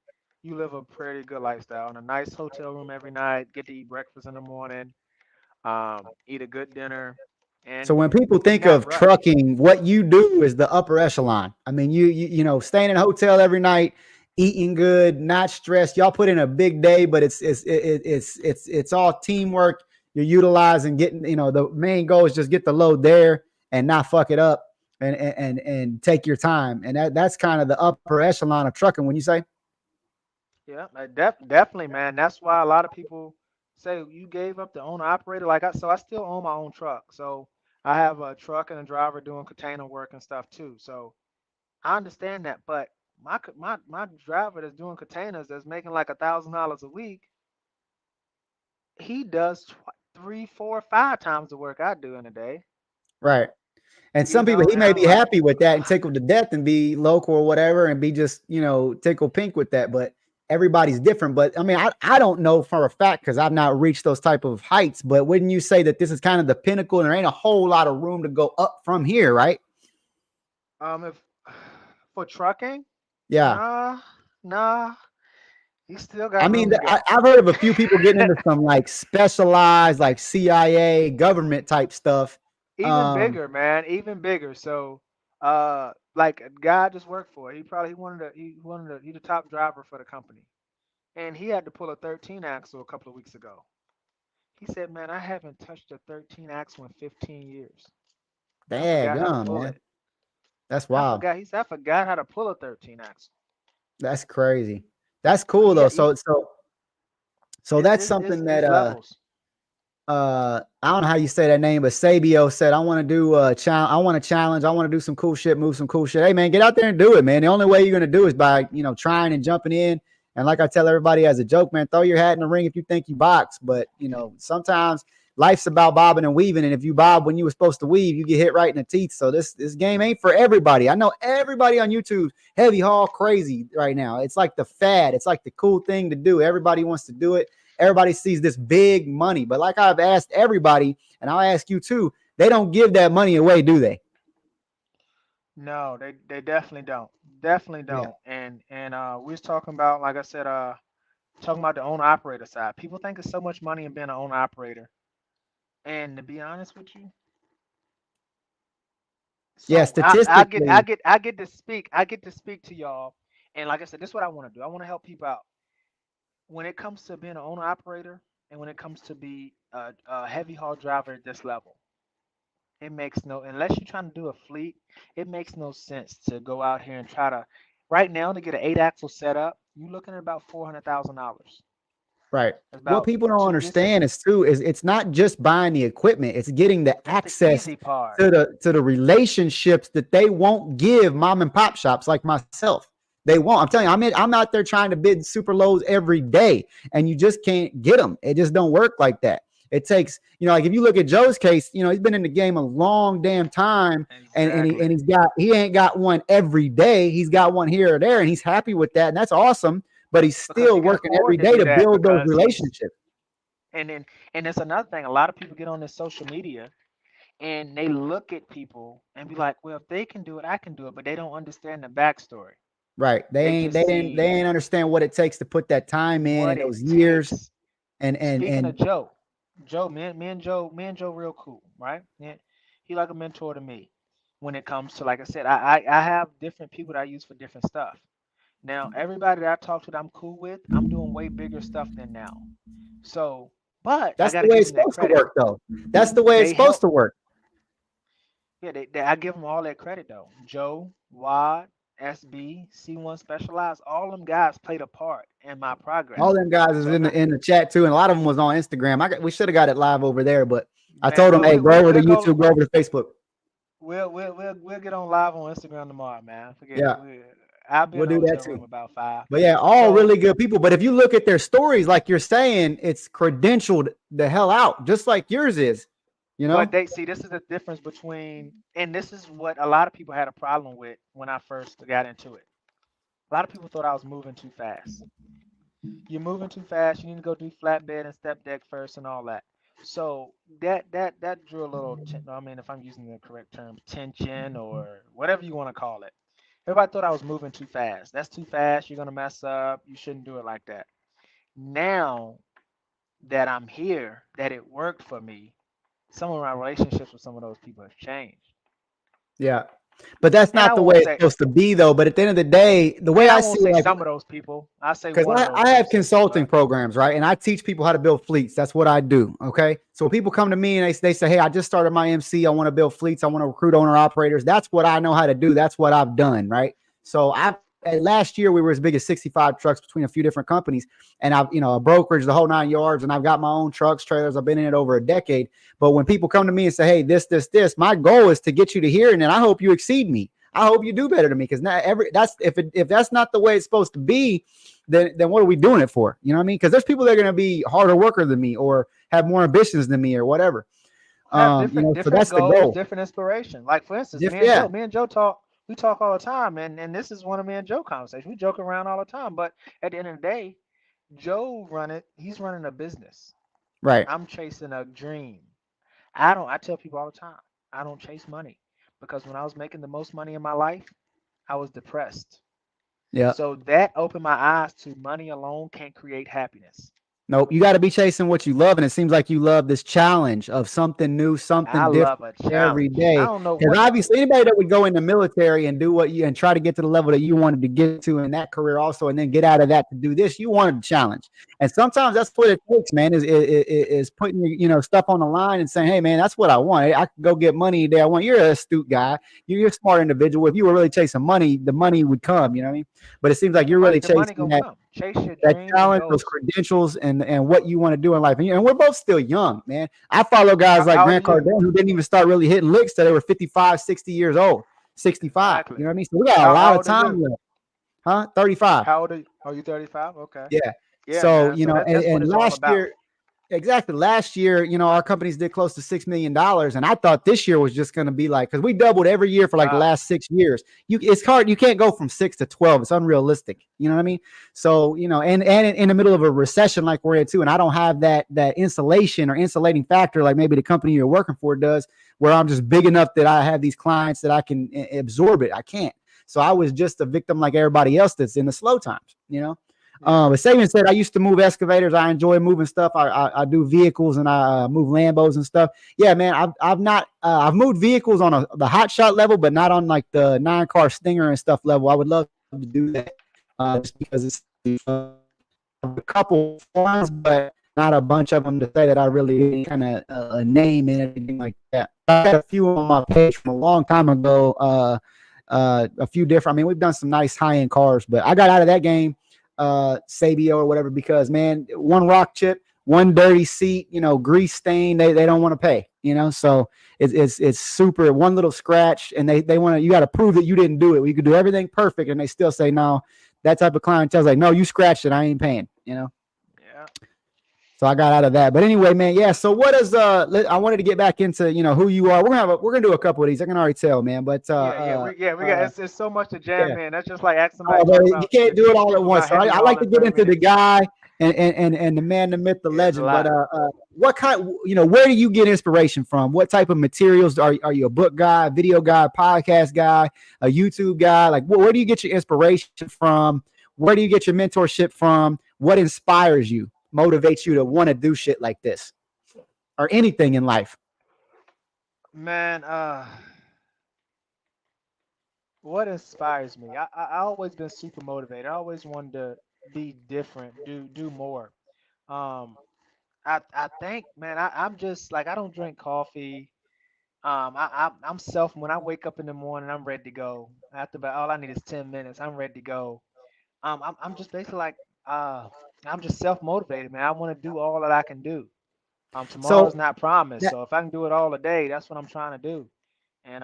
you live a pretty good lifestyle in a nice hotel room every night. Get to eat breakfast in the morning, eat a good dinner. And So when people think of trucking, what you do is the upper echelon. I mean, you staying in a hotel every night, eating good, not stressed. Y'all put in a big day, but it's all teamwork. You're utilizing getting, the main goal is just get the load there and not fuck it up and take your time. And that's kind of the upper echelon of trucking, when you say. Yeah, definitely, man. That's why a lot of people say you gave up the owner operator. So I still own my own truck. So I have a truck and a driver doing container work and stuff too. So I understand that, but my driver that's doing containers, that's making like $1,000 a week, he does 3, 4, 5 times the work I do in a day. Right. And some people, he may be happy with that and tickled to death and be local or whatever and be just, tickle pink with that. But everybody's different. But I mean, I don't know for a fact, because I've not reached those type of heights. But wouldn't you say that this is kind of the pinnacle and there ain't a whole lot of room to go up from here, right? If for trucking, yeah, nah, you still got. I mean, I've heard of a few people getting into some like specialized, like CIA government type stuff. Even bigger, man, even bigger. So, like a guy I just worked for, he's the top driver for the company, and he had to pull a 13 axle a couple of weeks ago. He said, "Man, I haven't touched a 13 axle in 15 years." Damn, man. That's wild. He said, I forgot how to pull a 13 axle. That's crazy. That's cool though. So that's something that I don't know how you say that name, but Sabio said, I want to do a challenge. I want to challenge. I want to do some cool shit, move some cool shit. Hey man, get out there and do it, man. The only way you're going to do is by, trying and jumping in. And like I tell everybody as a joke, man, throw your hat in the ring if you think you box. But, sometimes life's about bobbing and weaving. And if you bob when you were supposed to weave, you get hit right in the teeth. So this game ain't for everybody. I know everybody on YouTube heavy haul crazy right now. It's like the fad. It's like the cool thing to do. Everybody wants to do it. Everybody sees this big money. But like I've asked everybody, and I'll ask you too, they don't give that money away, do they? No, they definitely don't. Definitely don't. And we was talking about, like I said, talking about the owner operator side. People think it's so much money in being an owner operator. And to be honest with you, Yeah, so I statistically, get to speak. I get to speak to y'all. And like I said, this is what I want to do. I want to help people out. When it comes to being an owner operator and when it comes to be a heavy haul driver at this level, it makes no, unless you're trying to do a fleet, it makes no sense to go out here and try to, right now, to get an 8-axle setup, you're looking at about $400,000. right. That's What about people don't two. understand is it's not just buying the equipment, it's getting the That's the access easy part. to the relationships that they won't give mom and pop shops like myself. They won't. I'm telling you, I'm out there trying to bid super lows every day, and you just can't get them. It just don't work like that. It takes, like if you look at Joe's case, he's been in the game a long damn time, Exactly. and he ain't got one every day. He's got one here or there, and he's happy with that, and that's awesome. But he's Because still he can working every afford to day do to that build those because he's, relationships. and it's another thing. A lot of people get on this social media and they look at people and be like, well, if they can do it, I can do it, but they don't understand the backstory. Right. They They ain't just they ain't they see ain't understand what it takes to put that time in what and it those years takes. and Speaking of and Joe, me and Joe real cool, right? Yeah, he like a mentor to me when it comes to, like I said, I have different people that I use for different stuff. Now, everybody that I talk to that I'm cool with, I'm doing way bigger stuff than now. So, but I that's got the to way give it's them that supposed to credit. work though. That's the way it's They supposed help. to work. Yeah, I give them all that credit though. Joe, Wad, SB, C1 Specialized, all them guys played a part in my progress. All them guys is So in now, the chat too, and a lot of them was on Instagram. We should have got it live over there, but I man, told them, well, hey, we, go we'll over to we'll go. YouTube, go over to Facebook. We'll get on live on Instagram tomorrow, man. Forget it. Yeah, I'll be in we'll the do that hotel too. room about 5. But yeah, all So, really good people. But if you look at their stories, like you're saying, it's credentialed the hell out, just like yours is. but they see, this is the difference between, and this is what a lot of people had a problem with when I first got into it. A lot of people thought I was moving too fast. You're moving too fast. You need to go do flatbed and step deck first and all that. So that drew a little. I mean, if I'm using the correct term, tension or whatever you want to call it. Everybody thought I was moving too fast. That's too fast. You're gonna mess up. You shouldn't do it like that. Now that I'm here, that it worked for me, some of my relationships with some of those people have changed. Yeah. But that's And I not the won't way it's say, supposed to be, though. But at the end of the day, the way and I I won't see it, say like, some of those people. I say because one of those I have person. consulting But programs, right? And I teach people how to build fleets. That's what I do. Okay. So people come to me and they say, hey, I just started my MC. I want to build fleets. I want to recruit owner operators. That's what I know how to do. That's what I've done. Right. So last year we were as big as 65 trucks between a few different companies, and I've, a brokerage, the whole 9 yards, and I've got my own trucks, trailers. I've been in it over a decade. But when people come to me and say, hey, this, my goal is to get you to here. And then I hope you exceed me. I hope you do better than me, because if that's not the way it's supposed to be, then what are we doing it for? You know what I mean? Because there's people that are going to be harder worker than me or have more ambitions than me or whatever. have So different that's the goals, goal. different inspiration. Like for instance, Yeah, me and Joe talk. We talk all the time, and this is one of me and Joe conversations. We joke around all the time, but at the end of the day, He's running a business. right. I'm chasing a dream. I tell people all the time, I don't chase money because when I was making the most money in my life, I was depressed. Yeah. So that opened my eyes to money alone can't create happiness. Nope. You got to be chasing what you love. And it seems like you love this challenge of something new, I something love different a every challenge. I day. don't know Because what obviously anybody that would go in the military and do what you and try to get to the level that you wanted to get to in that career also, and then get out of that to do this, you wanted a challenge. And sometimes that's what it takes, man, is putting stuff on the line and saying, hey, man, that's what I want. I can go get money today. You're an astute guy. You're a smart individual. If you were really chasing money, the money would come, you know what I mean? But it seems like you're really the money chasing gonna that come. Chase your that dreams and challenge, those goals. credentials, and what you want to do in life. And we're both still young, man. I follow guys like How old Grant are you? Cardone who didn't even start really hitting licks till they were 55, 60 years old, 65. Exactly. You know what I mean? So we got a How lot of old are time you? left. Huh? 35. How old are you? Are you 35? Okay. Yeah. Yeah, So, man. So that's what and it's all last about. year, Exactly. Last year, our companies did close to $6 million. And I thought this year was just going to be like, because we doubled every year for like the Wow. last 6 years. It's hard. You can't go from 6 to 12. It's unrealistic. You know what I mean? So, and in the middle of a recession like we're in too, and I don't have that insulation or insulating factor like maybe the company you're working for does, where I'm just big enough that I have these clients that I can absorb it. I can't. So I was just a victim like everybody else that's in the slow times, Yeah. But Saban said I used to move excavators. I enjoy moving stuff. I do vehicles and I move Lambos and stuff. Yeah, man. I've moved vehicles on the hot shot level, but not on like the 9-car Stinger and stuff level. I would love to do that just because it's a couple ones, but not a bunch of them to say that I really kind of name and anything like that. I got a few on my page from a long time ago. A few different. I mean, we've done some nice high end cars, but I got out of that game. Sabio or whatever, because man, one rock chip, one dirty seat, grease stain, they don't want to pay, so it's super, one little scratch, and they want to, you got to prove that you didn't do it. You could do everything perfect and they still say no. That type of clientele's like, no, you scratched it, I ain't paying. Yeah. So I got out of that. But anyway, man, yeah. So what is I wanted to get back into who you are. We're gonna do a couple of these. I can already tell, man. But we got it's so much to jam in. That's just like asking somebody you can't do it all at once. So I like to get into the guy and the man, the myth, the legend. But what kind, where do you get inspiration from? What type of materials are you a book guy, video guy, podcast guy, a YouTube guy? Like where do you get your inspiration from? Where do you get your mentorship from? What inspires you, motivates you to want to do shit like this or anything in life? Man, what inspires me? I always been super motivated. I always wanted to be different, do more. Um, I think, man, I'm just like, I don't drink coffee. I'm self. When I wake up in the morning, I'm ready to go. After about all I need is 10 minutes, I'm ready to go. I'm just basically like, uh, I'm just self motivated, man. I want to do all that I can do. So Tomorrow's not promised, that, so if I can do it all a day, that's what I'm trying to do. And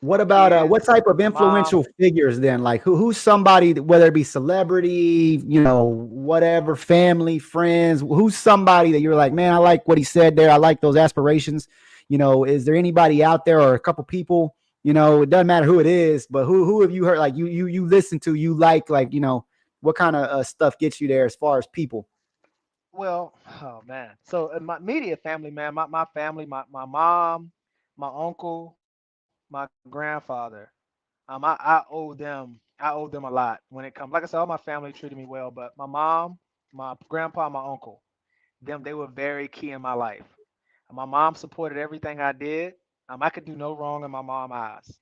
what my about what kids, type of my mom. influential figures then? Like who's somebody, whether it be celebrity, whatever, family, friends, who's somebody that you're like, man, I like what he said there. I like those aspirations. Is there anybody out there or a couple people, it doesn't matter who it is, but who have you heard, like you listen to, you like, what kind of stuff gets you there as far as people? Well, oh man. So my media family, man, my family, my mom, my uncle, my grandfather. I owe them a lot when it comes. Like I said, all my family treated me well, but my mom, my grandpa, my uncle, they were very key in my life. My mom supported everything I did. I could do no wrong in my mom's eyes,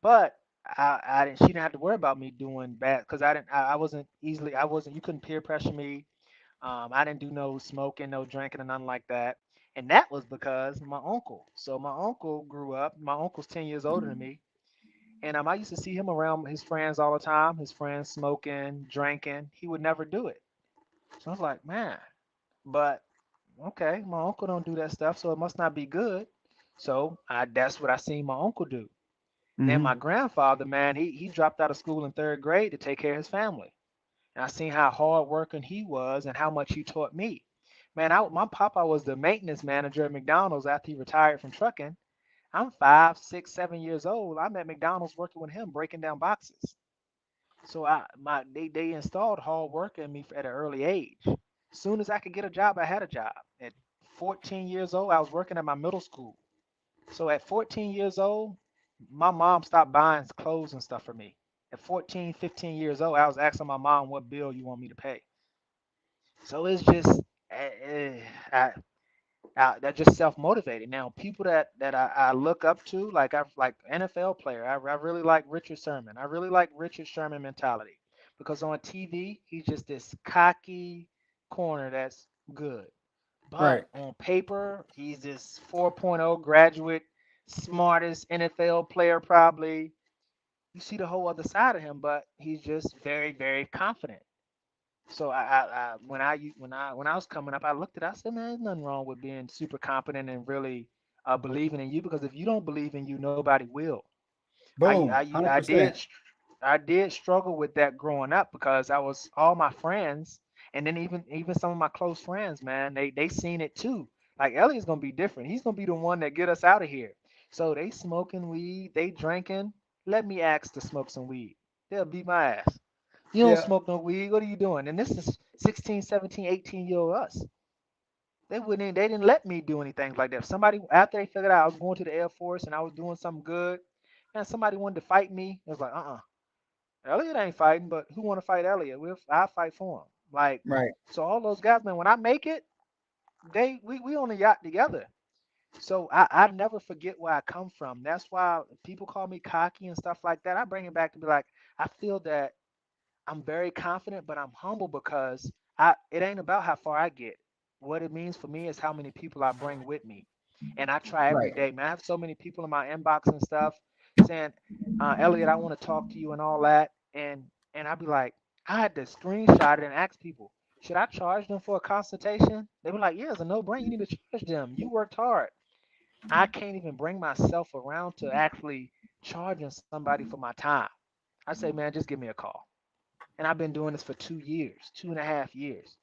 but I didn't. She didn't have to worry about me doing bad because I didn't. I wasn't easily. I wasn't. You couldn't peer pressure me. I didn't do no smoking, no drinking, and nothing like that. And that was because my uncle. So my uncle grew up. My uncle's 10 years older than me, and I used to see him around his friends all the time. His friends smoking, drinking. He would never do it. So I was like, man, but okay, my uncle don't do that stuff, so it must not be good. So that's what I seen my uncle do. Then Mm-hmm. my grandfather, man, he dropped out of school in third grade to take care of his family. And I seen how hard working he was and how much he taught me. Man, my papa was the maintenance manager at McDonald's after he retired from trucking. I'm 5, 6, 7 years old. I'm at McDonald's working with him, breaking down boxes. So they installed hard work in me at an early age. Soon as I could get a job, I had a job. At 14 years old, I was working at my middle school. So at 14 years old, my mom stopped buying clothes and stuff for me. At 14, 15 years old, I was asking my mom what bill you want me to pay. So it's just I, they're just self motivated. Now, people that I look up to, like NFL player, I really like Richard Sherman. I really like Richard Sherman mentality because on TV he's just this cocky corner that's good, Right. but on paper he's this 4.0 graduate, smartest NFL player probably. You see the whole other side of him, but he's just very very confident. So when I was coming up, I looked at it, I said, man, there's nothing wrong with being super competent and really believing in you because if you don't believe in you, nobody will. Boom. 100%. I did struggle with that growing up because I was all my friends And then even some of my close friends, man, they seen it too. Like Elliot's gonna be different. He's gonna be the one that get us out of here. So they smoking weed, they drinking. Let me ask to smoke some weed. They'll beat my ass. You don't Yeah. smoke no weed. What are you doing? And this is 16, 17, 18-year-old us. They didn't let me do anything like that. If somebody after they figured out I was going to the Air Force and I was doing something good, and somebody wanted to fight me, it was like, Elliot ain't fighting, but who want to fight Elliot? I fight for him. Like, Right. so all those guys, man, when I make it, we on the yacht together. So I never forget where I come from. That's why people call me cocky and stuff like that. I bring it back to be like, I feel that I'm very confident, but I'm humble because it ain't about how far I get. What it means for me is how many people I bring with me. And I try every Right. day, man. I have so many people in my inbox and stuff saying, Elliot, I want to talk to you and all that. And I'd be like, I had to screenshot it and ask people, should I charge them for a consultation? They were like, yeah, it's a no-brainer. You need to charge them. You worked hard. I can't even bring myself around to actually charging somebody for my time. I say, man, just give me a call. And I've been doing this for 2 years, 2.5 years.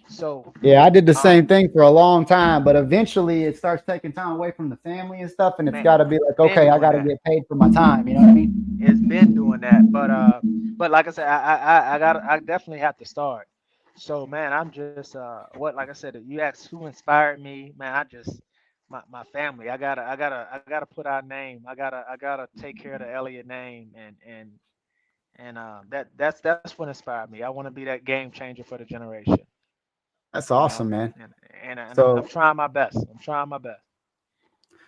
So, Yeah, I did the um, same thing for a long time, but eventually it starts taking time away from the family and stuff, and it's man, got to be like, been okay, I doing got to that. get paid for my time. You know what I mean? It's been doing that, but like I said, I definitely have to start. So, man, I'm just what like I said, you asked who inspired me, man. I just my family. I gotta put our name. I gotta take care of the Elliott name, and that's what inspired me. I want to be that game changer for the generation, That's you know, awesome, man. and I'm So trying my best. I'm trying my best.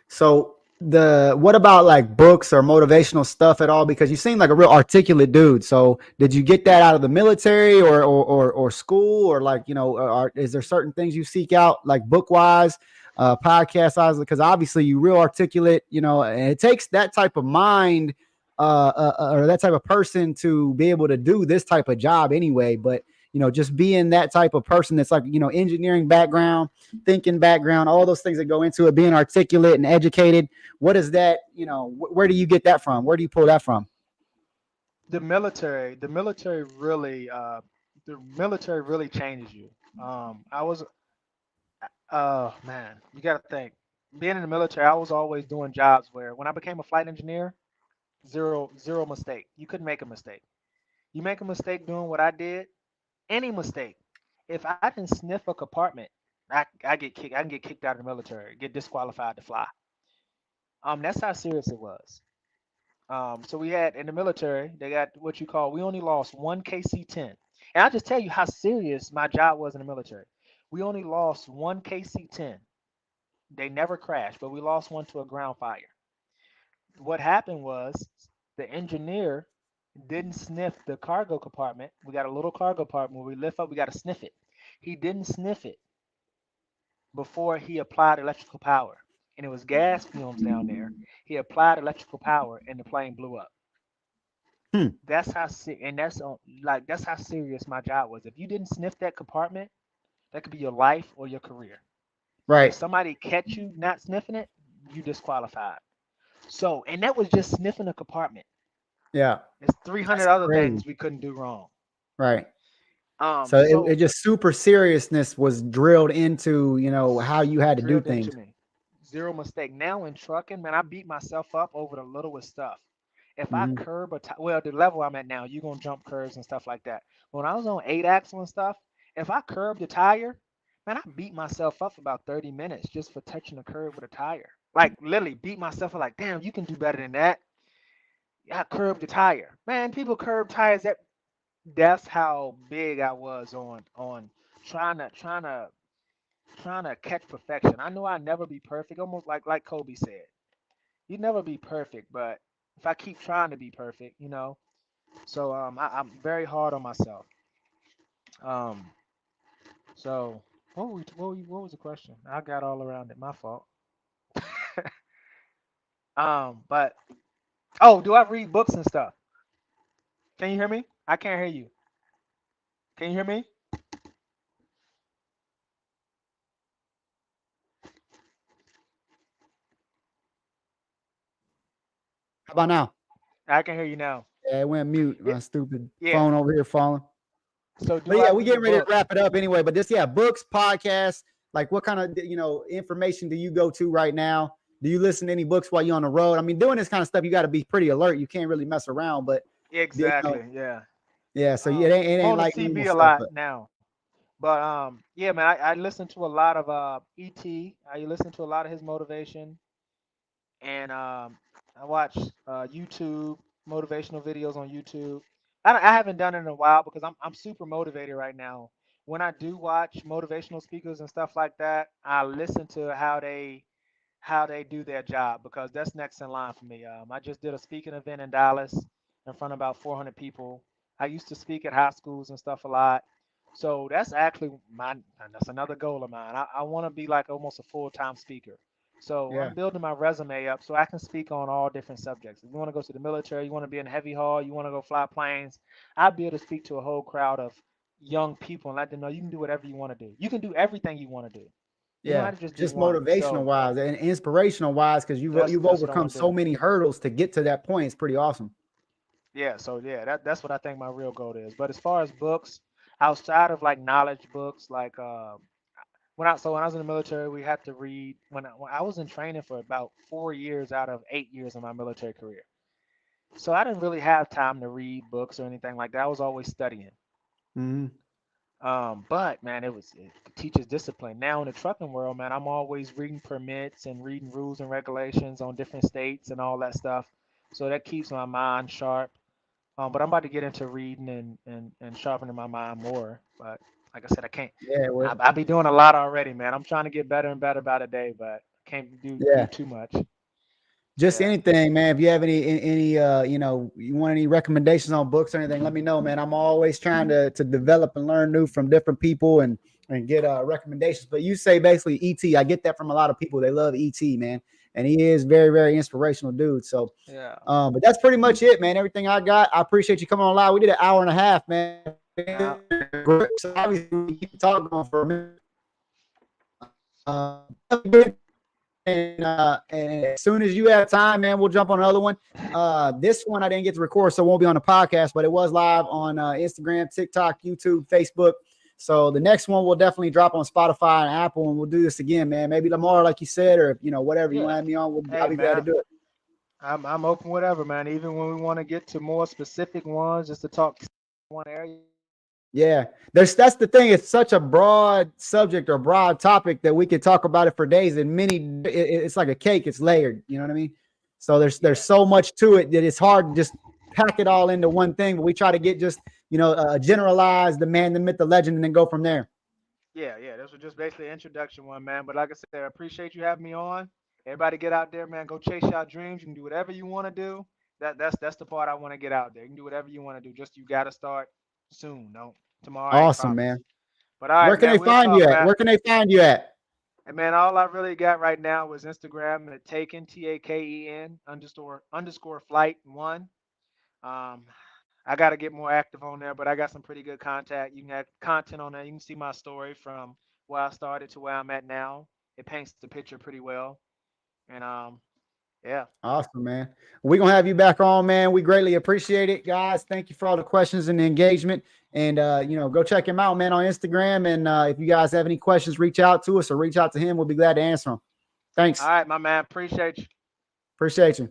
So the what about like books or motivational stuff at all? Because you seem like a real articulate dude. So did you get that out of the military or school or like is there certain things you seek out like book wise, podcast wise? Because obviously you real articulate, and it takes that type of mind or that type of person to be able to do this type of job anyway. But just being that type of person that's like engineering background, thinking background, all those things that go into it, being articulate and educated. What is that? Where do you get that from? Where do you pull that from? The military really changes you. I was, man, you got to think. Being in the military, I was always doing jobs where when I became a flight engineer, zero mistake. You couldn't make a mistake. You make a mistake doing what I did, any mistake. If I didn't sniff a compartment, I get kicked. I can get kicked out of the military, get disqualified to fly. That's how serious it was. So we had in the military, they got what you call, we only lost one KC-10. And I'll just tell you how serious my job was in the military. We only lost one KC-10. They never crashed, but we lost one to a ground fire. What happened was the engineer didn't sniff the cargo compartment. We got a little cargo compartment where we lift up, we got to sniff it. He didn't sniff it before he applied electrical power. And it was gas fumes down there. He applied electrical power and the plane blew up. Hmm. That's how serious my job was. If you didn't sniff that compartment, that could be your life or your career. If Right. somebody catch you not sniffing it, you disqualified. So, and that was just sniffing a compartment. Yeah. There's 300 That's other crazy. things we couldn't do wrong. Right. Um, So it so just super seriousness was drilled into, how you had to do drilled into things. me. Zero mistake. Now in trucking, man, I beat myself up over the littlest stuff. If I Hmm. curb well, the level I'm at now, you're gonna jump curves and stuff like that. When I was on 8 axle and stuff, if I curb the tire, man, I beat myself up for about 30 minutes just for touching the curb with a tire. Like literally beat myself up like, damn, you can do better than that. I curbed the tire. Man, people curb tires that's how big I was on trying to trying to catch perfection. I know I'll never be perfect, almost like Kobe said. You never be perfect, but if I keep trying to be perfect. So I'm very hard on myself. Um, so what was the question? I got all around it. My fault. But oh, do I read books and stuff? Can you hear me? I can't hear you. Can you hear me? How about now? I can hear you now. Yeah, it went mute. Yeah, My stupid yeah. phone over here falling. So do But yeah, I we read getting ready to books? wrap it up anyway. But just books, podcasts. Like, what kind of information do you go to right now? Do you listen to any books while you're on the road? I mean, doing this kind of stuff, you got to be pretty alert. You can't really mess around. But Exactly. Yeah. yeah. So it ain't I'm on the like normal TV a stuff. lot But now. But yeah, man, I listen to a lot of ET. I listen to a lot of his motivation, and I watch YouTube motivational videos on YouTube. I haven't done it in a while because I'm super motivated right now. When I do watch motivational speakers and stuff like that, I listen to how they do their job because that's next in line for me. I just did a speaking event in Dallas in front of about 400 people. I used to speak at high schools and stuff a lot. So that's actually that's another goal of mine. I want to be like almost a full-time speaker. So yeah, I'm building my resume up so I can speak on all different subjects. If you want to go to the military, you want to be in a heavy haul, you want to go fly planes, I'll be able to speak to a whole crowd of young people and let them know you can do whatever you want to do. You can do everything you want to do. You don't yeah. have to just do Just one. motivational So wise and inspirational wise, because you've that's what I overcome want to so do. many hurdles to get to that point. It's pretty awesome. Yeah, so yeah, that's what I think my real goal is. But as far as books, outside of like knowledge books, like when I was in the military, we had to read when I was in training for about 4 years out of 8 years of my military career. So I didn't really have time to read books or anything like that. I was always studying. Hmm. But man, it teaches discipline. Now in the trucking world, man, I'm always reading permits and reading rules and regulations on different states and all that stuff. So that keeps my mind sharp. But I'm about to get into reading and sharpening my mind more. But like I said, I can't. Yeah, well, I be doing a lot already, man. I'm trying to get better and better by the day, but I can't do yeah. too much. Just Yeah. anything, man. If you have any you want any recommendations on books or anything, let me know, man. I'm always trying to develop and learn new from different people and get recommendations. But you say basically ET. I get that from a lot of people. They love ET, man, and he is very, very inspirational dude. So, Yeah. but that's pretty much it, man. Everything I got. I appreciate you coming on live. We did an hour and a half, man. Uh, So obviously we keep talking going for a minute. Uh, and as soon as you have time, man, we'll jump on another one. This one I didn't get to record, so it won't be on the podcast, but it was live on Instagram, TikTok, YouTube, Facebook. So the next one will definitely drop on Spotify and Apple, and we'll do this again, man. Maybe tomorrow, like you said, or whatever you want to yeah. have me on, Hey, I'll be glad to man, do it. I'm open whatever, man. Even when we want to get to more specific ones, just to talk one area. Yeah, that's the thing. It's such a broad subject or broad topic that we could talk about it for days. And it's like a cake. It's layered. You know what I mean? So Yeah. there's so much to it that it's hard to just pack it all into one thing. But we try to get just generalize the man, the myth, the legend, and then go from there. Yeah, yeah. This was just basically an introduction one, man. But like I said, I appreciate you having me on. Everybody get out there, man. Go chase your dreams. You can do whatever you want to do. That's the part I want to get out there. You can do whatever you want to do. Just you gotta start soon. Don't tomorrow ain't Awesome, promised. man. But all right, Where can man, they we'll find you talk, at? man. Where can they find you at? And man, all I really got right now was Instagram at Taken TAKEN underscore flight one. Um, I got to get more active on there, but I got some pretty good contact. You can have content on there. You can see my story from where I started to where I'm at now. It paints the picture pretty well. And yeah. Awesome, man. We're going to have you back on, man. We greatly appreciate it, guys. Thank you for all the questions and the engagement. And, go check him out, man, on Instagram. And if you guys have any questions, reach out to us or reach out to him. We'll be glad to answer them. Thanks. All right, my man. Appreciate you. Appreciate you.